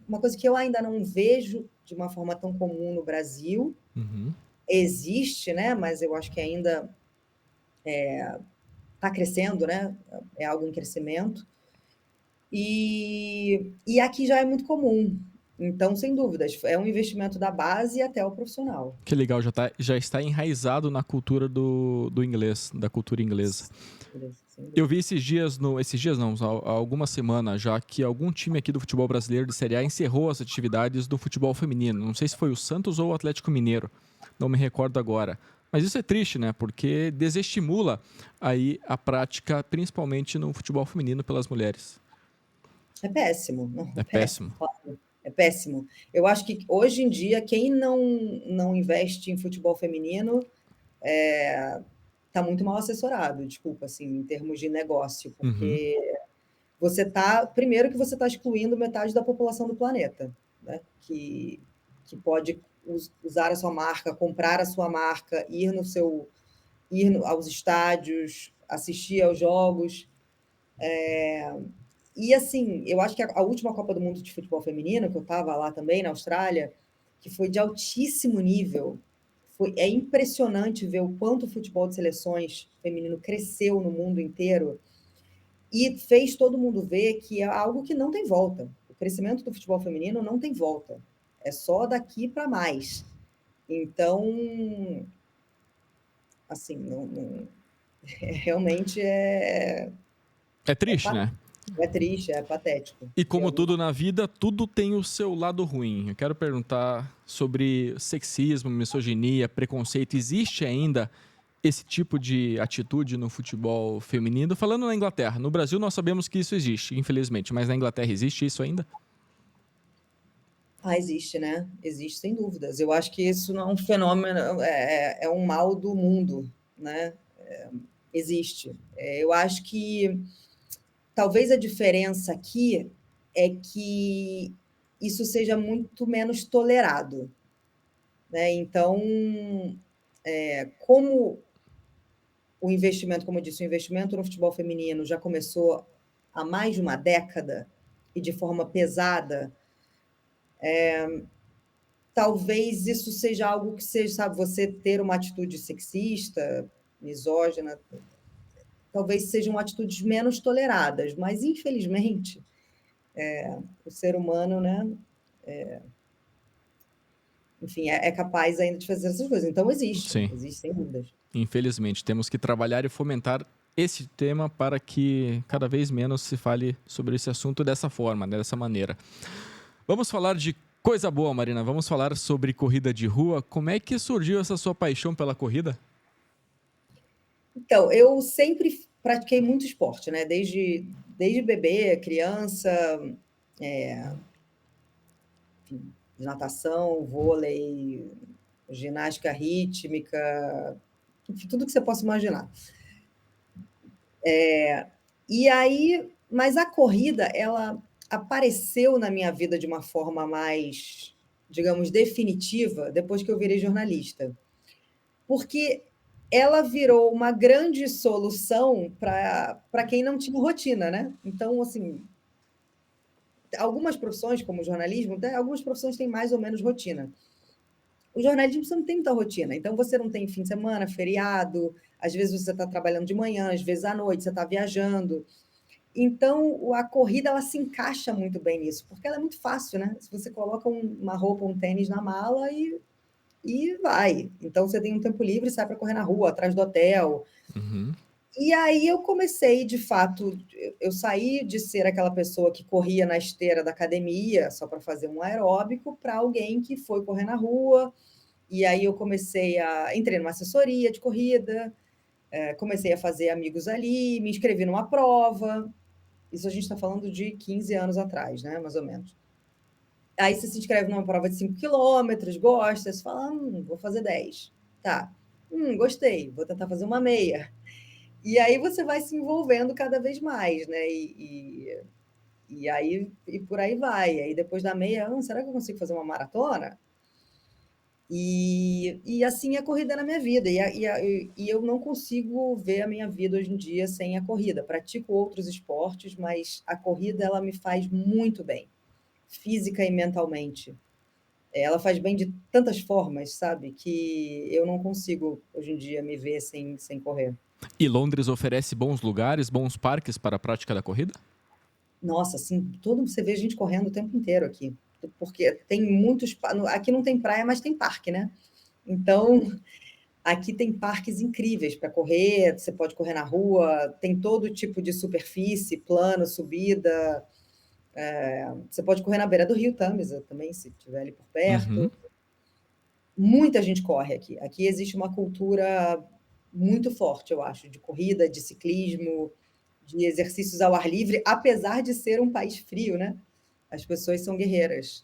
uma coisa que eu ainda não vejo de uma forma tão comum no Brasil. Uhum. Existe, né? Mas eu acho que ainda está crescendo, né? É algo em crescimento. E aqui já é muito comum. Então, sem dúvidas, é um investimento da base até o profissional. Que legal, já está enraizado na cultura do inglês, da cultura inglesa. Eu vi esses dias não, há alguma semana já, que algum time aqui do futebol brasileiro de Série A encerrou as atividades do futebol feminino. Não sei se foi o Santos ou o Atlético Mineiro, não me recordo agora. Mas isso é triste, né? Porque desestimula aí a prática, principalmente no futebol feminino pelas mulheres. É péssimo. É péssimo. É péssimo. Eu acho que hoje em dia, quem não investe em futebol feminino está muito mal assessorado, desculpa, assim, em termos de negócio, porque primeiro que você está excluindo metade da população do planeta, né? Que pode usar a sua marca, comprar a sua marca, ir aos estádios, assistir aos jogos. E assim, eu acho que a última Copa do Mundo de futebol feminino, que eu estava lá também na Austrália, que foi de altíssimo nível, é impressionante ver o quanto o futebol de seleções feminino cresceu no mundo inteiro e fez todo mundo ver que é algo que não tem volta. O crescimento do futebol feminino não tem volta. É só daqui para mais. Então, assim, realmente É triste, né? é triste, é patético. E como tudo na vida, tudo tem o seu lado ruim. Eu quero perguntar sobre sexismo, misoginia, preconceito. Existe ainda esse tipo de atitude no futebol feminino? Falando na Inglaterra. No Brasil nós sabemos que isso existe, infelizmente. Mas na Inglaterra existe isso ainda? Existe, né? Existe, sem dúvidas. Eu acho que isso não é um fenômeno, é um mal do mundo, né? Existe. Eu acho que talvez a diferença aqui é que isso seja muito menos tolerado, né? Então, como o investimento, como eu disse, o investimento no futebol feminino já começou há mais de uma década e de forma pesada, Talvez isso seja algo que seja, sabe, você ter uma atitude sexista, misógina, talvez sejam atitudes menos toleradas, mas infelizmente o ser humano, né, enfim, é capaz ainda de fazer essas coisas. Então Sim, existe sem dúvidas. infelizmente. Temos que trabalhar e fomentar esse tema para que cada vez menos se fale sobre esse assunto dessa forma, né, dessa maneira. Vamos falar de coisa boa, Marina. Vamos falar sobre corrida de rua. Como é que surgiu essa sua paixão pela corrida? Então, eu sempre pratiquei muito esporte, né? Desde bebê, criança, enfim, natação, vôlei, ginástica rítmica, enfim, tudo que você possa imaginar. E aí, mas a corrida, ela apareceu na minha vida de uma forma mais, digamos, definitiva depois que eu virei jornalista. Porque ela virou uma grande solução para quem não tinha rotina, né? Então, assim, algumas profissões, como o jornalismo, algumas profissões têm mais ou menos rotina. O jornalismo você não tem muita rotina, então você não tem fim de semana, feriado, às vezes você está trabalhando de manhã, às vezes à noite, você está viajando. Então, a corrida ela se encaixa muito bem nisso, porque ela é muito fácil, né? Se você coloca uma roupa, um tênis na mala e vai. Então, você tem um tempo livre, sai para correr na rua, atrás do hotel. Uhum. E aí eu comecei, de fato, eu saí de ser aquela pessoa que corria na esteira da academia só para fazer um aeróbico para alguém que foi correr na rua. E aí eu entrei numa assessoria de corrida, comecei a fazer amigos ali, me inscrevi numa prova. Isso a gente está falando de 15 anos atrás, né? Mais ou menos. Aí você se inscreve numa prova de 5 quilômetros, gosta, você fala, vou fazer 10. Tá. Gostei, vou tentar fazer uma meia. E aí você vai se envolvendo cada vez mais, né? E aí e por aí vai. Aí depois da meia, será que eu consigo fazer uma maratona? E assim é a corrida na minha vida. E eu não consigo ver a minha vida hoje em dia sem a corrida. Pratico outros esportes, mas a corrida ela me faz muito bem, física e mentalmente. Ela faz bem de tantas formas, sabe? Que eu não consigo hoje em dia me ver sem correr. E Londres oferece bons lugares, bons parques para a prática da corrida? Nossa, assim, você vê gente correndo o tempo inteiro aqui, porque tem muitos. Aqui não tem praia, mas tem parque, né? Então, aqui tem parques incríveis para correr, você pode correr na rua, tem todo tipo de superfície, plano, subida. Você pode correr na beira do rio Tâmisa também, se estiver ali por Uhum. perto. Muita gente corre aqui. Aqui existe uma cultura muito forte, eu acho, de corrida, de ciclismo, de exercícios ao ar livre, apesar de ser um país frio, né? As pessoas são guerreiras.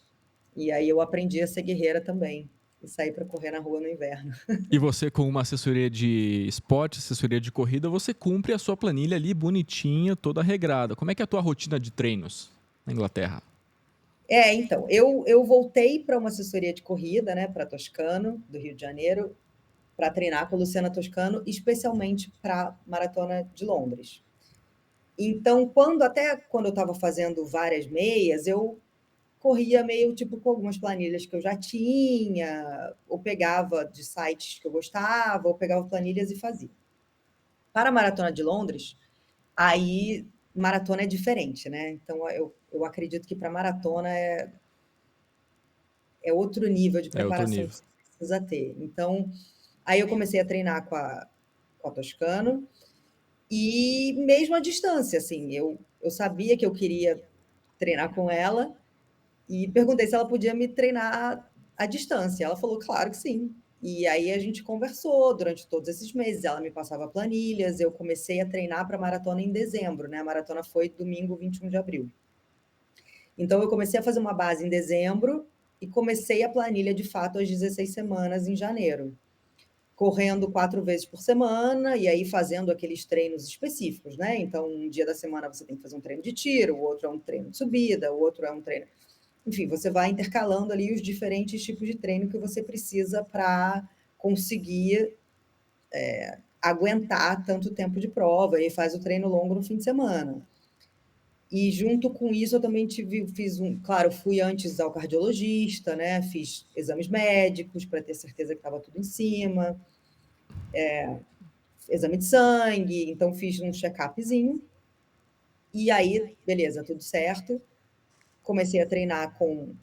E aí eu aprendi a ser guerreira também e sair para correr na rua no inverno. E você, com uma assessoria de esporte, assessoria de corrida, você cumpre a sua planilha ali bonitinha, toda regrada. Como é que é a tua rotina de treinos na Inglaterra? Então, eu voltei para uma assessoria de corrida, né, para Toscano, do Rio de Janeiro, para treinar com a Luciana Toscano, especialmente para Maratona de Londres. Então, até quando eu estava fazendo várias meias, eu corria meio tipo com algumas planilhas que eu já tinha, ou pegava de sites que eu gostava, ou pegava planilhas e fazia. Para a Maratona de Londres, aí maratona é diferente, né? Então eu acredito que para maratona é outro nível de É outro preparação que nível. você precisa ter. Então, aí eu comecei a treinar com a Toscano, e mesmo à distância, assim, eu sabia que eu queria treinar com ela, e perguntei se ela podia me treinar à distância. Ela falou, claro que sim. E aí a gente conversou durante todos esses meses. Ela me passava planilhas. Eu comecei a treinar para a maratona em dezembro, né? A maratona foi domingo 21 de abril. Então eu comecei a fazer uma base em dezembro e comecei a planilha de fato às 16 semanas em janeiro, correndo 4 vezes por semana e aí fazendo aqueles treinos específicos, né? Então, um dia da semana você tem que fazer um treino de tiro, o outro é um treino de subida, o outro é um treino. Enfim, você vai intercalando ali os diferentes tipos de treino que você precisa para conseguir aguentar tanto tempo de prova e faz o treino longo no fim de semana. E junto com isso eu também claro, fui antes ao cardiologista, né? Fiz exames médicos para ter certeza que estava tudo em cima, exame de sangue, então fiz um check-upzinho. E aí, beleza, tudo certo. Comecei a treinar com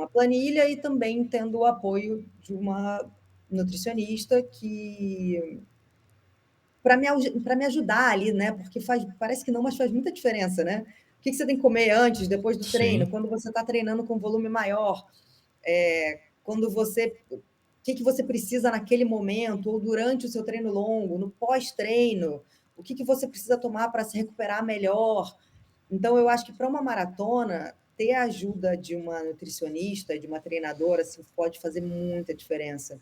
a planilha e também tendo o apoio de uma nutricionista que para me ajudar ali, né? Porque parece que não, mas faz muita diferença, né? O que você tem que comer antes, depois do treino, Sim. quando você está treinando com volume maior, quando o que você precisa naquele momento, ou durante o seu treino longo, no pós-treino, o que você precisa tomar para se recuperar melhor. Então, eu acho que para uma maratona, ter a ajuda de uma nutricionista, de uma treinadora, assim, pode fazer muita diferença,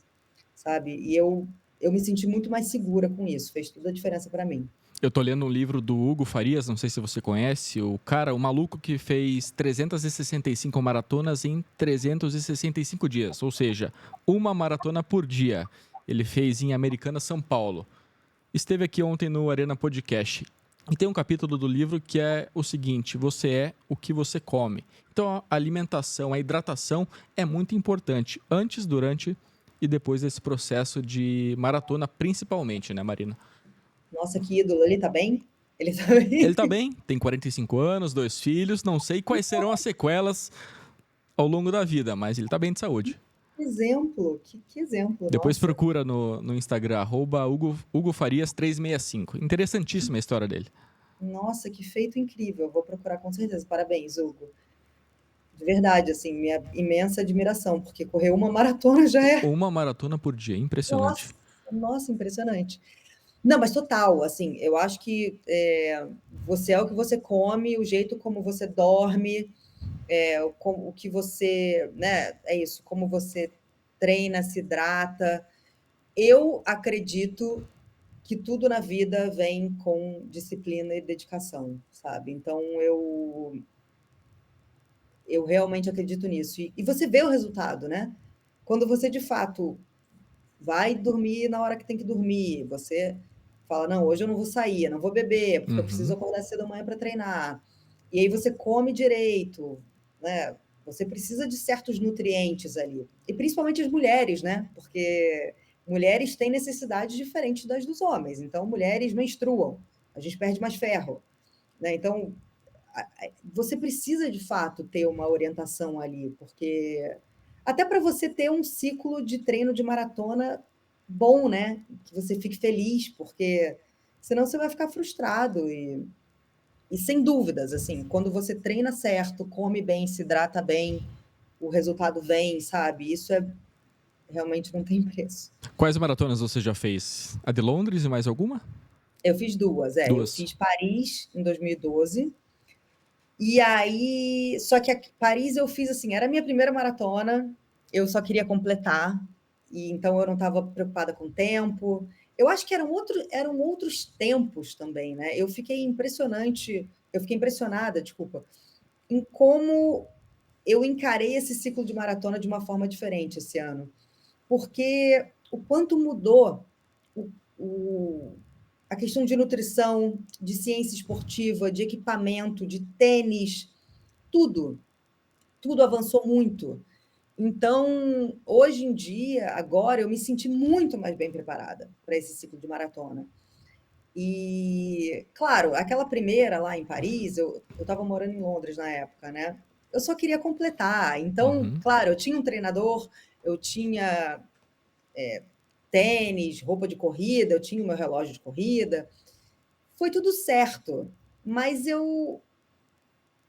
sabe? E eu me senti muito mais segura com isso, fez toda a diferença para mim. Eu tô lendo um livro do Hugo Farias, não sei se você conhece, o maluco que fez 365 maratonas em 365 dias, ou seja, uma maratona por dia. Ele fez em Americana, São Paulo. Esteve aqui ontem no Arena Podcast. E tem um capítulo do livro que é o seguinte: você é o que você come. Então a alimentação, a hidratação é muito importante antes, durante e depois desse processo de maratona, principalmente, né, Marina? Nossa, que ídolo, ele tá bem? Ele tá bem? Ele tá bem, tem 45 anos, 2 filhos, não sei quais serão as sequelas ao longo da vida, mas ele tá bem de saúde. Que exemplo, que exemplo, Depois nossa. procura no Instagram, Hugo Farias 365. Interessantíssima a história dele. Nossa, que feito incrível. Vou procurar com certeza. Parabéns, Hugo. De verdade, assim, minha imensa admiração, porque correr uma maratona já é. Uma maratona por dia, Nossa, impressionante. nossa, impressionante. Não, mas total, assim, eu acho que você é o que você come, o jeito como você dorme, o que você, né, é isso, como você treina, se hidrata. Eu acredito que tudo na vida vem com disciplina e dedicação, sabe? Então eu realmente acredito nisso. E você vê o resultado, né? Quando você de fato vai dormir na hora que tem que dormir, você fala: não, hoje eu não vou sair, eu não vou beber, porque eu preciso Uhum. acordar cedo amanhã para treinar. E aí você come direito, né? Você precisa de certos nutrientes ali. E principalmente as mulheres, né? Porque mulheres têm necessidades diferentes das dos homens. Então, mulheres menstruam, a gente perde mais ferro, né? Então, você precisa de fato ter uma orientação ali, porque até para você ter um ciclo de treino de maratona bom, né? Que você fique feliz, porque senão você vai ficar frustrado e sem dúvidas, assim, quando você treina certo, come bem, se hidrata bem, o resultado vem, sabe? Isso realmente não tem preço. Quais maratonas você já fez? A de Londres e mais alguma? Eu fiz duas, eu Duas. fiz Paris em 2012. E aí, só que Paris eu fiz assim, era a minha primeira maratona, eu só queria completar, e então eu não estava preocupada com o tempo. Eu acho que eram outros tempos também, né? Eu fiquei impressionada, desculpa, em como eu encarei esse ciclo de maratona de uma forma diferente esse ano. Porque o quanto mudou o, o, a questão de nutrição, de ciência esportiva, de equipamento, de tênis, tudo, tudo avançou muito. Então, hoje em dia, agora, eu me senti muito mais bem preparada para esse ciclo de maratona. E, claro, aquela primeira lá em Paris, eu estava morando em Londres na época, né? Eu só queria completar. Então, Uhum. claro, eu tinha um treinador, eu tinha tênis, roupa de corrida, eu tinha o meu relógio de corrida. Foi tudo certo, mas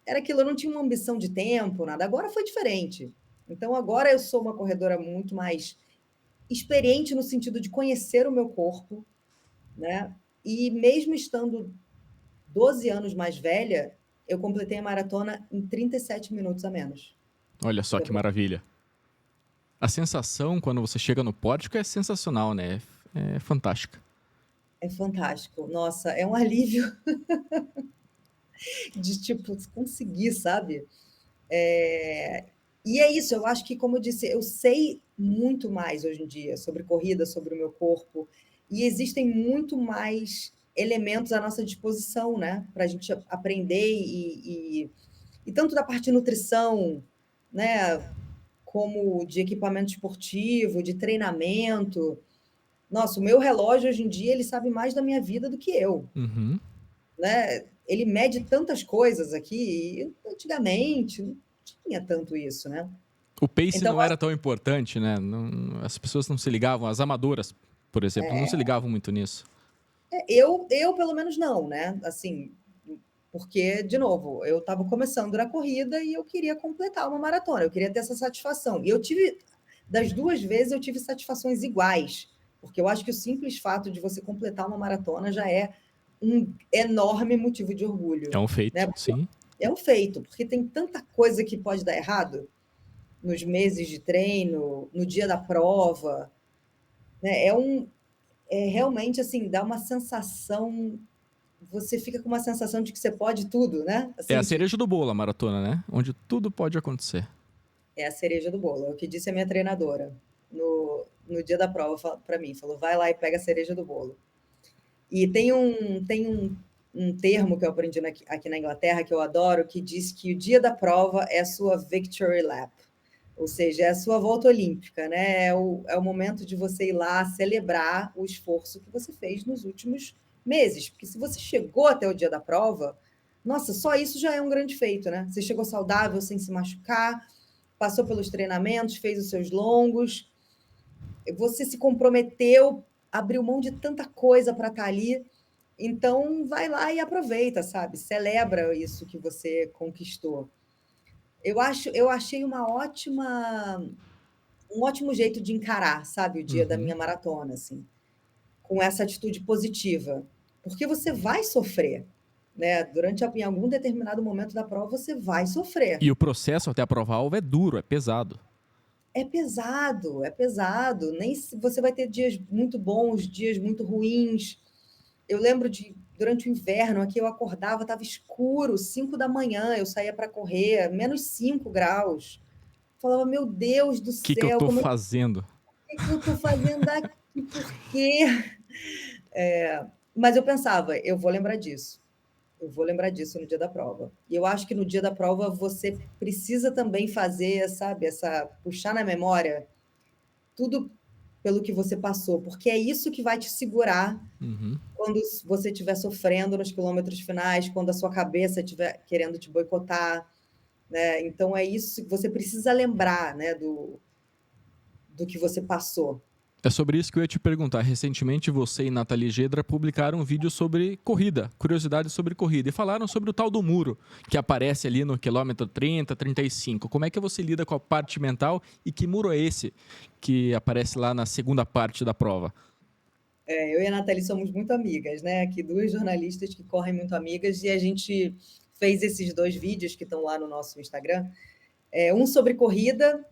era aquilo, eu não tinha uma ambição de tempo, nada. Agora foi diferente. Então agora eu sou uma corredora muito mais experiente no sentido de conhecer o meu corpo, né? E mesmo estando 12 anos mais velha, eu completei a maratona em 37 minutos a menos. Olha só que maravilha. A sensação quando você chega no pórtico é sensacional, né? É fantástica. É fantástico. Nossa, é um alívio de tipo conseguir, sabe? E é isso, eu acho que, como eu disse, eu sei muito mais hoje em dia sobre corrida, sobre o meu corpo, e existem muito mais elementos à nossa disposição, né? Para a gente aprender e tanto da parte de nutrição, né? Como de equipamento esportivo, de treinamento. Nossa, o meu relógio hoje em dia ele sabe mais da minha vida do que eu, Uhum. né? Ele mede tantas coisas aqui, e antigamente não tinha tanto isso, né? O pace Então, não era tão importante, né? As pessoas não se ligavam, as amadoras, por exemplo, não se ligavam muito nisso. eu pelo menos não, né? Assim, porque, de novo, eu estava começando na corrida e eu queria completar uma maratona, eu queria ter essa satisfação. E eu tive, das duas vezes, eu tive satisfações iguais, porque eu acho que o simples fato de você completar uma maratona já é um enorme motivo de É orgulho, um né? feito, sim. É um feito, porque tem tanta coisa que pode dar errado nos meses de treino, no dia da prova, né? É realmente assim, dá uma sensação, você fica com uma sensação de que você pode tudo, né? É a Assim, cereja do bolo, a maratona, né? Onde tudo pode acontecer. é a cereja do bolo, é o que disse a minha treinadora no dia da prova para mim, falou, vai lá e pega a cereja do bolo. E tem um termo que eu aprendi aqui na Inglaterra, que eu adoro, que diz que o dia da prova é a sua victory lap, ou seja, é a sua volta olímpica, né? É o momento de você ir lá celebrar o esforço que você fez nos últimos meses, porque se você chegou até o dia da prova, nossa, só isso já é um grande feito, né? Você chegou saudável, sem se machucar, passou pelos treinamentos, fez os seus longos, você se comprometeu, abriu mão de tanta coisa para estar ali, então vai lá e aproveita, sabe? Celebra isso que você conquistou. Eu achei um ótimo jeito de encarar, sabe, o dia da Uhum. minha maratona, assim, com essa atitude positiva, porque você vai sofrer, né? Em algum determinado momento da prova você vai sofrer. E o processo até a prova-alvo é duro, é pesado. É pesado. Nem se você vai ter dias muito bons, dias muito ruins. Eu lembro durante o inverno, aqui eu acordava, estava escuro, 5 da manhã, eu saía para correr, -5 graus. Falava, meu Deus do O que eu céu, tô como é fazendo? que eu estou fazendo aqui? Por quê? Mas eu pensava, eu vou lembrar disso. Eu vou lembrar disso no dia da prova. E eu acho que no dia da prova você precisa também fazer, sabe, puxar na memória tudo pelo que você passou, porque é isso que vai te segurar Uhum. quando você estiver sofrendo nos quilômetros finais, quando a sua cabeça estiver querendo te boicotar, né? Então é isso que você precisa lembrar, né, do que você passou. É sobre isso que eu ia te perguntar. Recentemente, você e Nathalie Gedra publicaram um vídeo sobre corrida, curiosidades sobre corrida, e falaram sobre o tal do muro, que aparece ali no quilômetro 30, 35. Como é que você lida com a parte mental e que muro é esse que aparece lá na segunda parte da prova? Eu e a Nathalie somos muito amigas, né? Aqui duas jornalistas que correm muito amigas e a gente fez esses dois vídeos que estão lá no nosso Instagram, um sobre corrida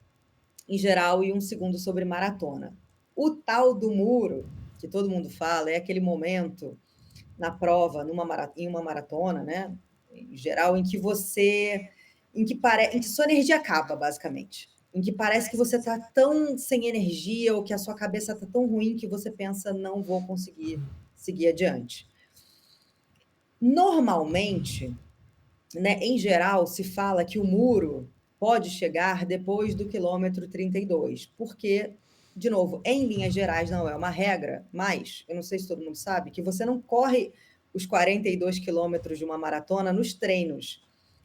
em geral e um segundo sobre maratona. O tal do muro, que todo mundo fala, é aquele momento na prova, em uma maratona, né? Em geral, em que sua energia acaba, basicamente. Em que parece que você está tão sem energia ou que a sua cabeça está tão ruim que você pensa, não vou conseguir seguir adiante. Normalmente, né, em geral, se fala que o muro pode chegar depois do quilômetro 32, porque, de novo, em linhas gerais não é uma regra, mas eu não sei se todo mundo sabe que você não corre os 42 quilômetros de uma maratona nos treinos.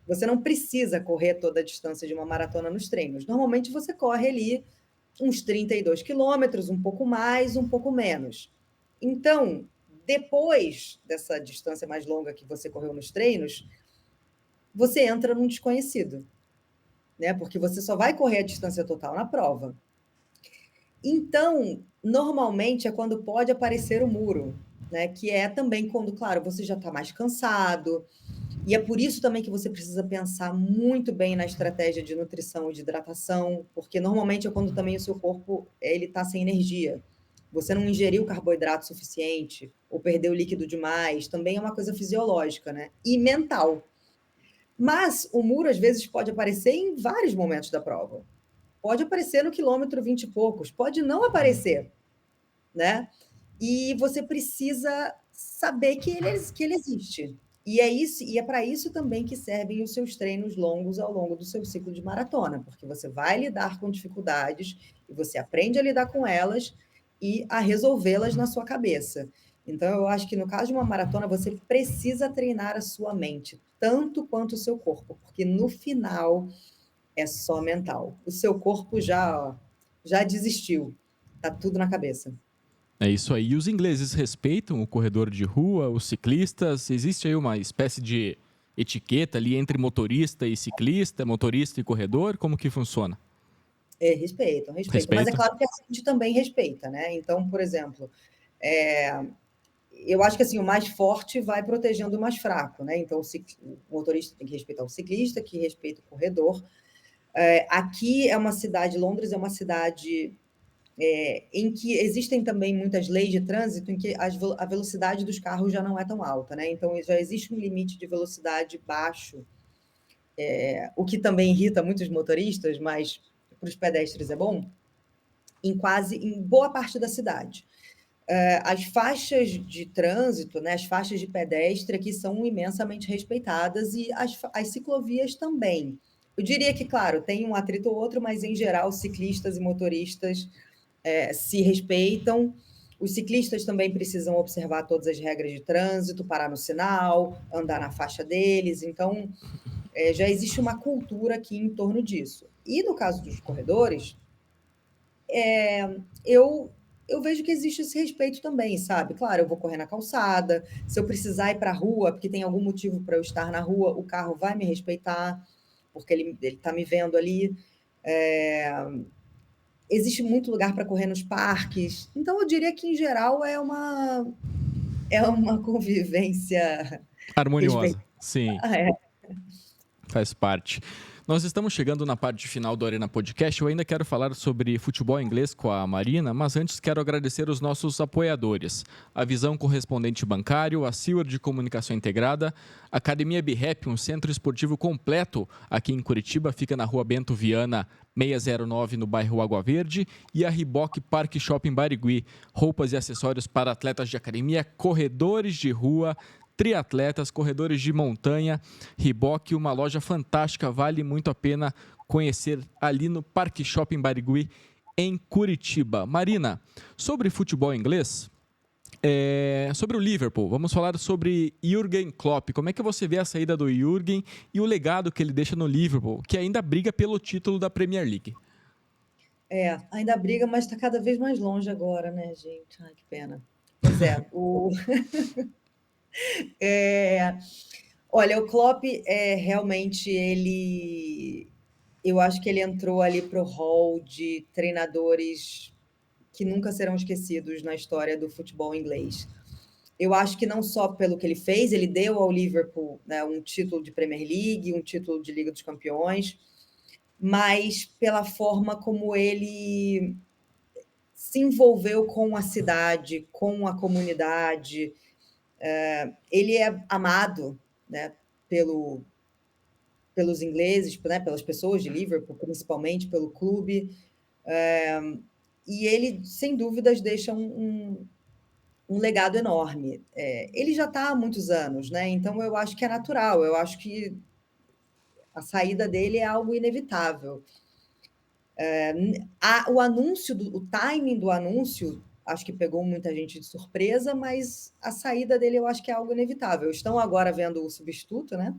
Você não precisa correr toda a distância de uma maratona nos treinos. Normalmente você corre ali uns 32 quilômetros, um pouco mais, um pouco menos. Então, depois dessa distância mais longa que você correu nos treinos, você entra num desconhecido, né? Porque você só vai correr a distância total na prova. Então, normalmente é quando pode aparecer o muro, né? Que é também quando, claro, você já está mais cansado. E é por isso também que você precisa pensar muito bem na estratégia de nutrição e de hidratação, porque normalmente é quando também o seu corpo ele está sem energia. Você não ingeriu carboidrato suficiente ou perdeu líquido demais, também é uma coisa fisiológica, né? E mental. Mas o muro, às vezes, pode aparecer em vários momentos da prova. Pode aparecer no quilômetro 20 e poucos, pode não aparecer, né? E você precisa saber que ele existe. E é isso, e é para isso também que servem os seus treinos longos ao longo do seu ciclo de maratona, porque você vai lidar com dificuldades e você aprende a lidar com elas e a resolvê-las na sua cabeça. Então, eu acho que no caso de uma maratona, você precisa treinar a sua mente, tanto quanto o seu corpo, porque no final é só mental. O seu corpo já desistiu, tá tudo na cabeça. É isso aí. E os ingleses respeitam o corredor de rua, os ciclistas? Existe aí uma espécie de etiqueta ali entre motorista e ciclista, motorista e corredor? Como que funciona? É, respeitam, respeitam. Mas é Respeito? claro que a gente também respeita, né? Então, por exemplo, é, eu acho que assim, o mais forte vai protegendo o mais fraco, né? Então, o motorista tem que respeitar o ciclista, que respeita o corredor. Aqui é uma cidade, Londres é uma cidade em que existem também muitas leis de trânsito em que a velocidade dos carros já não é tão alta, né? Então, já existe um limite de velocidade baixo, o que também irrita muitos motoristas, mas para os pedestres é bom, em boa parte da cidade. As faixas de trânsito, né, as faixas de pedestre aqui são imensamente respeitadas e as ciclovias também. Eu diria que, claro, tem um atrito ou outro, mas em geral, ciclistas e motoristas se respeitam. Os ciclistas também precisam observar todas as regras de trânsito, parar no sinal, andar na faixa deles. Então, já existe uma cultura aqui em torno disso. E no caso dos corredores, eu eu vejo que existe esse respeito também, sabe? Claro, eu vou correr na calçada, se eu precisar ir para a rua, porque tem algum motivo para eu estar na rua, o carro vai me respeitar, porque ele está me vendo ali. É, existe muito lugar para correr nos parques. Então, eu diria que, em geral, é uma convivência Harmoniosa. respeitada. Sim. É. Faz parte. Nós estamos chegando na parte final do Arena Podcast. Eu ainda quero falar sobre futebol inglês com a Marina, mas antes quero agradecer os nossos apoiadores: a Visão Correspondente Bancário, a Seward de Comunicação Integrada, a Academia BRAP, um centro esportivo completo aqui em Curitiba, fica na Rua Bento Viana, 609, no bairro Água Verde, e a Riboc Parque Shopping Barigui, roupas e acessórios para atletas de academia, corredores de rua, triatletas, corredores de montanha. Riboc, uma loja fantástica, vale muito a pena conhecer ali no Parque Shopping Barigui, em Curitiba. Marina, sobre futebol inglês, sobre o Liverpool, vamos falar sobre Jürgen Klopp. Como é que você vê a saída do Jürgen e o legado que ele deixa no Liverpool, que ainda briga pelo título da Premier League? Ainda briga, mas está cada vez mais longe agora, né, gente? Ai, que pena. Pois é, é, olha, o Klopp realmente eu acho que ele entrou ali para o hall de treinadores que nunca serão esquecidos na história do futebol inglês. Eu acho que não só pelo que ele fez, ele deu ao Liverpool, né, um título de Premier League, um título de Liga dos Campeões, mas pela forma como ele se envolveu com a cidade, com a comunidade. Ele é amado, né, pelo, pelos ingleses, né, pelas pessoas de Liverpool, principalmente pelo clube, e ele, sem dúvidas, deixa um legado enorme. Ele já está há muitos anos, né? Então eu acho que é natural, eu acho que a saída dele é algo inevitável. O anúncio, o timing do anúncio, acho que pegou muita gente de surpresa, mas a saída dele eu acho que é algo inevitável. Estão agora vendo o substituto, né?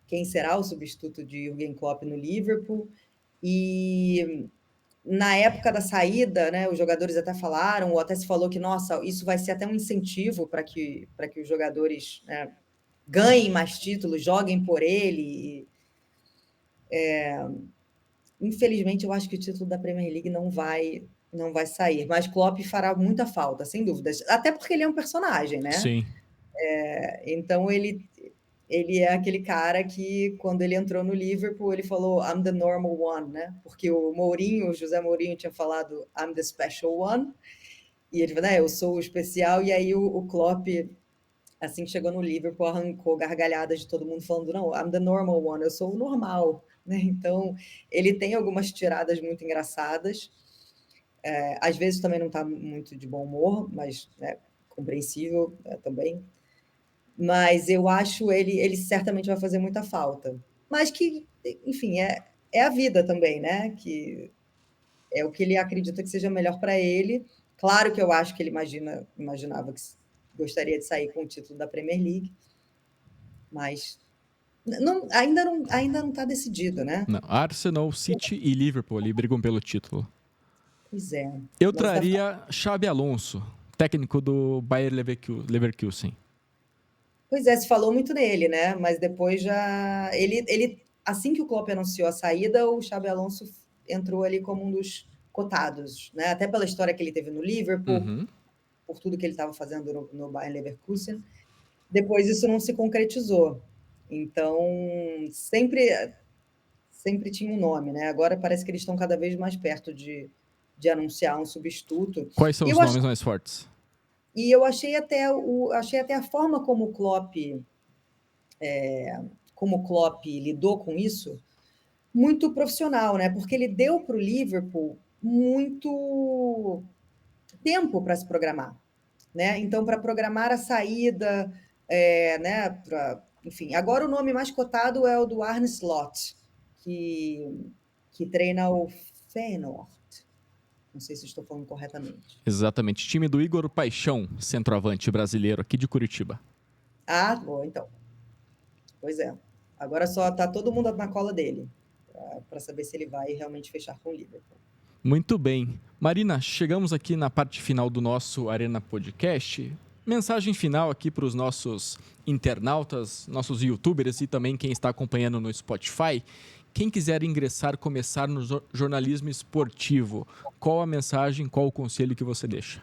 Quem será o substituto de Jürgen Klopp no Liverpool? E na época da saída, né, os jogadores até falaram, ou até se falou que, nossa, isso vai ser até um incentivo para que os jogadores, né, ganhem mais títulos, joguem por ele. Infelizmente, eu acho que o título da Premier League não vai sair, mas Klopp fará muita falta, sem dúvidas. Até porque ele é um personagem, né? Sim. Então ele é aquele cara que, quando ele entrou no Liverpool, ele falou I'm the normal one, né? Porque o José Mourinho tinha falado I'm the special one, e ele falou, né, eu sou o especial, e aí o Klopp, assim que chegou no Liverpool, arrancou gargalhadas de todo mundo falando, não, I'm the normal one, eu sou o normal, né? Então, ele tem algumas tiradas muito engraçadas, às vezes também não está muito de bom humor, mas, né, compreensível, também. Mas eu acho ele certamente vai fazer muita falta. Mas que, enfim, é a vida também, né? Que é o que ele acredita que seja melhor para ele. Claro que eu acho que ele imaginava que gostaria de sair com o título da Premier League, mas ainda não está decidido, né? Não, Arsenal, City e Liverpool ali brigam pelo título. Pois é. Eu Mas traria Xabi Alonso, técnico do Bayer Leverkusen. Pois é, se falou muito nele, né? Mas depois já. Assim que o Klopp anunciou a saída, o Xabi Alonso entrou ali como um dos cotados, né? Até pela história que ele teve no Liverpool, por tudo que ele estava fazendo no Bayer Leverkusen. Depois isso não se concretizou. Então, sempre tinha um nome, né? Agora parece que eles estão cada vez mais perto de anunciar um substituto. Quais são os nomes mais fortes? E eu achei até a forma como o Klopp lidou com isso muito profissional, né? Porque ele deu para o Liverpool muito tempo para se programar, né? Então, para programar a saída, né? Enfim, agora o nome mais cotado é o do Arne Slot, que treina o Feyenoord. Não sei se estou falando corretamente. Exatamente. Time do Igor Paixão, centroavante brasileiro aqui de Curitiba. Ah, bom, então. Pois é. Agora só está todo mundo na cola dele para saber se ele vai realmente fechar com o Liverpool. Muito bem. Marina, chegamos aqui na parte final do nosso Arena Podcast. Mensagem final aqui para os nossos internautas, nossos youtubers e também quem está acompanhando no Spotify. Quem quiser ingressar, começar no jornalismo esportivo, qual a mensagem, qual o conselho que você deixa?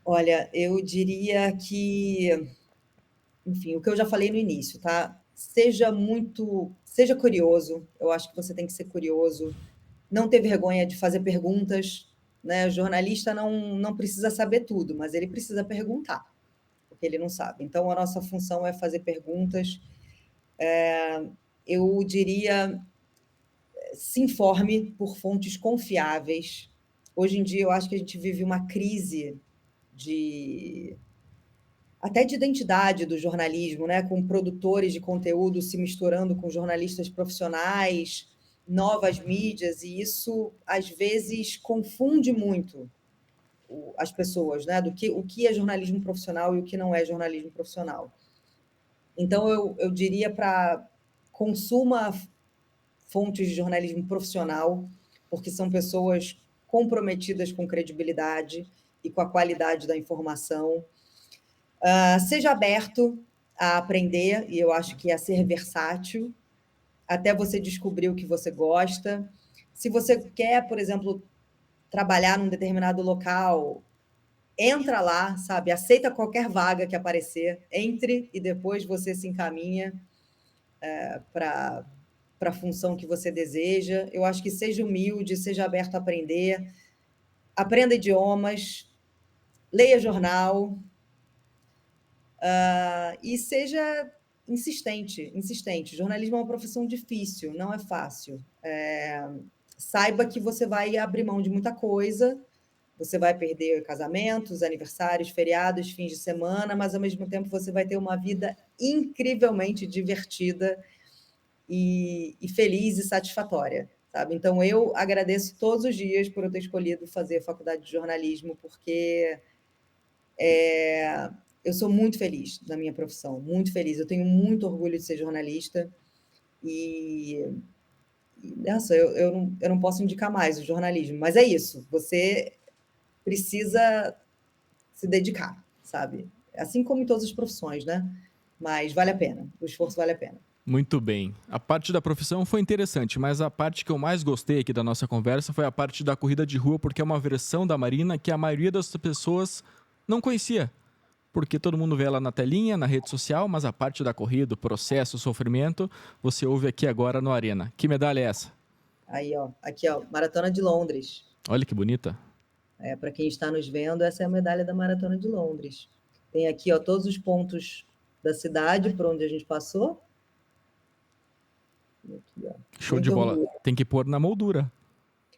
Olha, eu diria que, enfim, o que eu já falei no início, tá? Seja curioso. Eu acho que você tem que ser curioso. Não ter vergonha de fazer perguntas, né? O jornalista não precisa saber tudo, mas ele precisa perguntar, porque ele não sabe. Então, a nossa função é fazer perguntas. Eu diria, se informe por fontes confiáveis. Hoje em dia, eu acho que a gente vive uma crise até de identidade do jornalismo, né? Com produtores de conteúdo se misturando com jornalistas profissionais, novas mídias, e isso, às vezes, confunde muito as pessoas, né? O que é jornalismo profissional e o que não é jornalismo profissional. Então, eu diria para consuma fontes de jornalismo profissional, porque são pessoas comprometidas com credibilidade e com a qualidade da informação. Seja aberto a aprender, e eu acho que a ser versátil, até você descobrir o que você gosta. Se você quer, por exemplo, trabalhar num determinado local, entra lá, sabe? Aceita qualquer vaga que aparecer, entre e depois você se encaminha para a função que você deseja. Eu acho que seja humilde, seja aberto a aprender, aprenda idiomas, leia jornal, e seja insistente. Jornalismo é uma profissão difícil, não é fácil. Saiba que você vai abrir mão de muita coisa, você vai perder casamentos, aniversários, feriados, fins de semana, mas ao mesmo tempo você vai ter uma vida incrivelmente divertida e feliz e satisfatória, sabe? Então eu agradeço todos os dias por eu ter escolhido fazer a faculdade de jornalismo, porque eu sou muito feliz na minha profissão, muito feliz. Eu tenho muito orgulho de ser jornalista e nossa, eu não posso indicar mais o jornalismo, mas é isso. Você precisa se dedicar, sabe? Assim como em todas as profissões, né? Mas vale a pena, o esforço vale a pena. Muito bem. A parte da profissão foi interessante, mas a parte que eu mais gostei aqui da nossa conversa foi a parte da corrida de rua, porque é uma versão da Marina que a maioria das pessoas não conhecia. Porque todo mundo vê ela na telinha, na rede social, mas a parte da corrida, o processo, o sofrimento, você ouve aqui agora no Arena. Que medalha é essa? Aí, ó, aqui, ó, Maratona de Londres. Olha que bonita. Para quem está nos vendo, essa é a medalha da Maratona de Londres. Tem aqui, ó, todos os pontos da cidade por onde a gente passou. Aqui, Show de bola. Orgulho. Tem que pôr na moldura.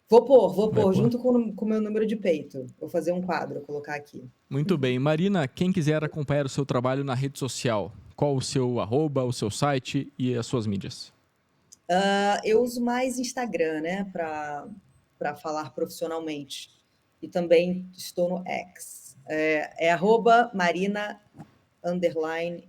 Vou Vai pôr, pôr? junto com o meu número de peito. Vou fazer um quadro, colocar aqui. Muito bem. Marina, quem quiser acompanhar o seu trabalho na rede social, qual o seu arroba, o seu site e as suas mídias? Eu uso mais Instagram, né, para falar profissionalmente. E também estou no X. É arroba Marina underline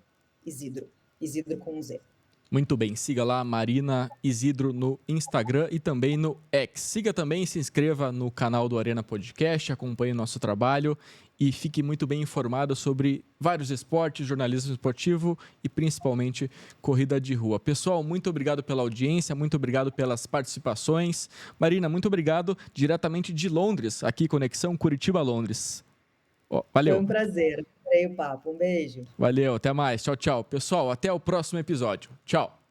Isidro. Isidro com Z. Muito bem, siga lá Marina Isidro no Instagram e também no X. Siga também e se inscreva no canal do Arena Podcast, acompanhe nosso trabalho e fique muito bem informado sobre vários esportes, jornalismo esportivo e principalmente corrida de rua. Pessoal, muito obrigado pela audiência, muito obrigado pelas participações. Marina, muito obrigado diretamente de Londres, aqui Conexão Curitiba-Londres. Foi Valeu. um prazer. Adorei o papo. Um beijo. Valeu, até mais. Tchau, tchau. Pessoal, até o próximo episódio. Tchau.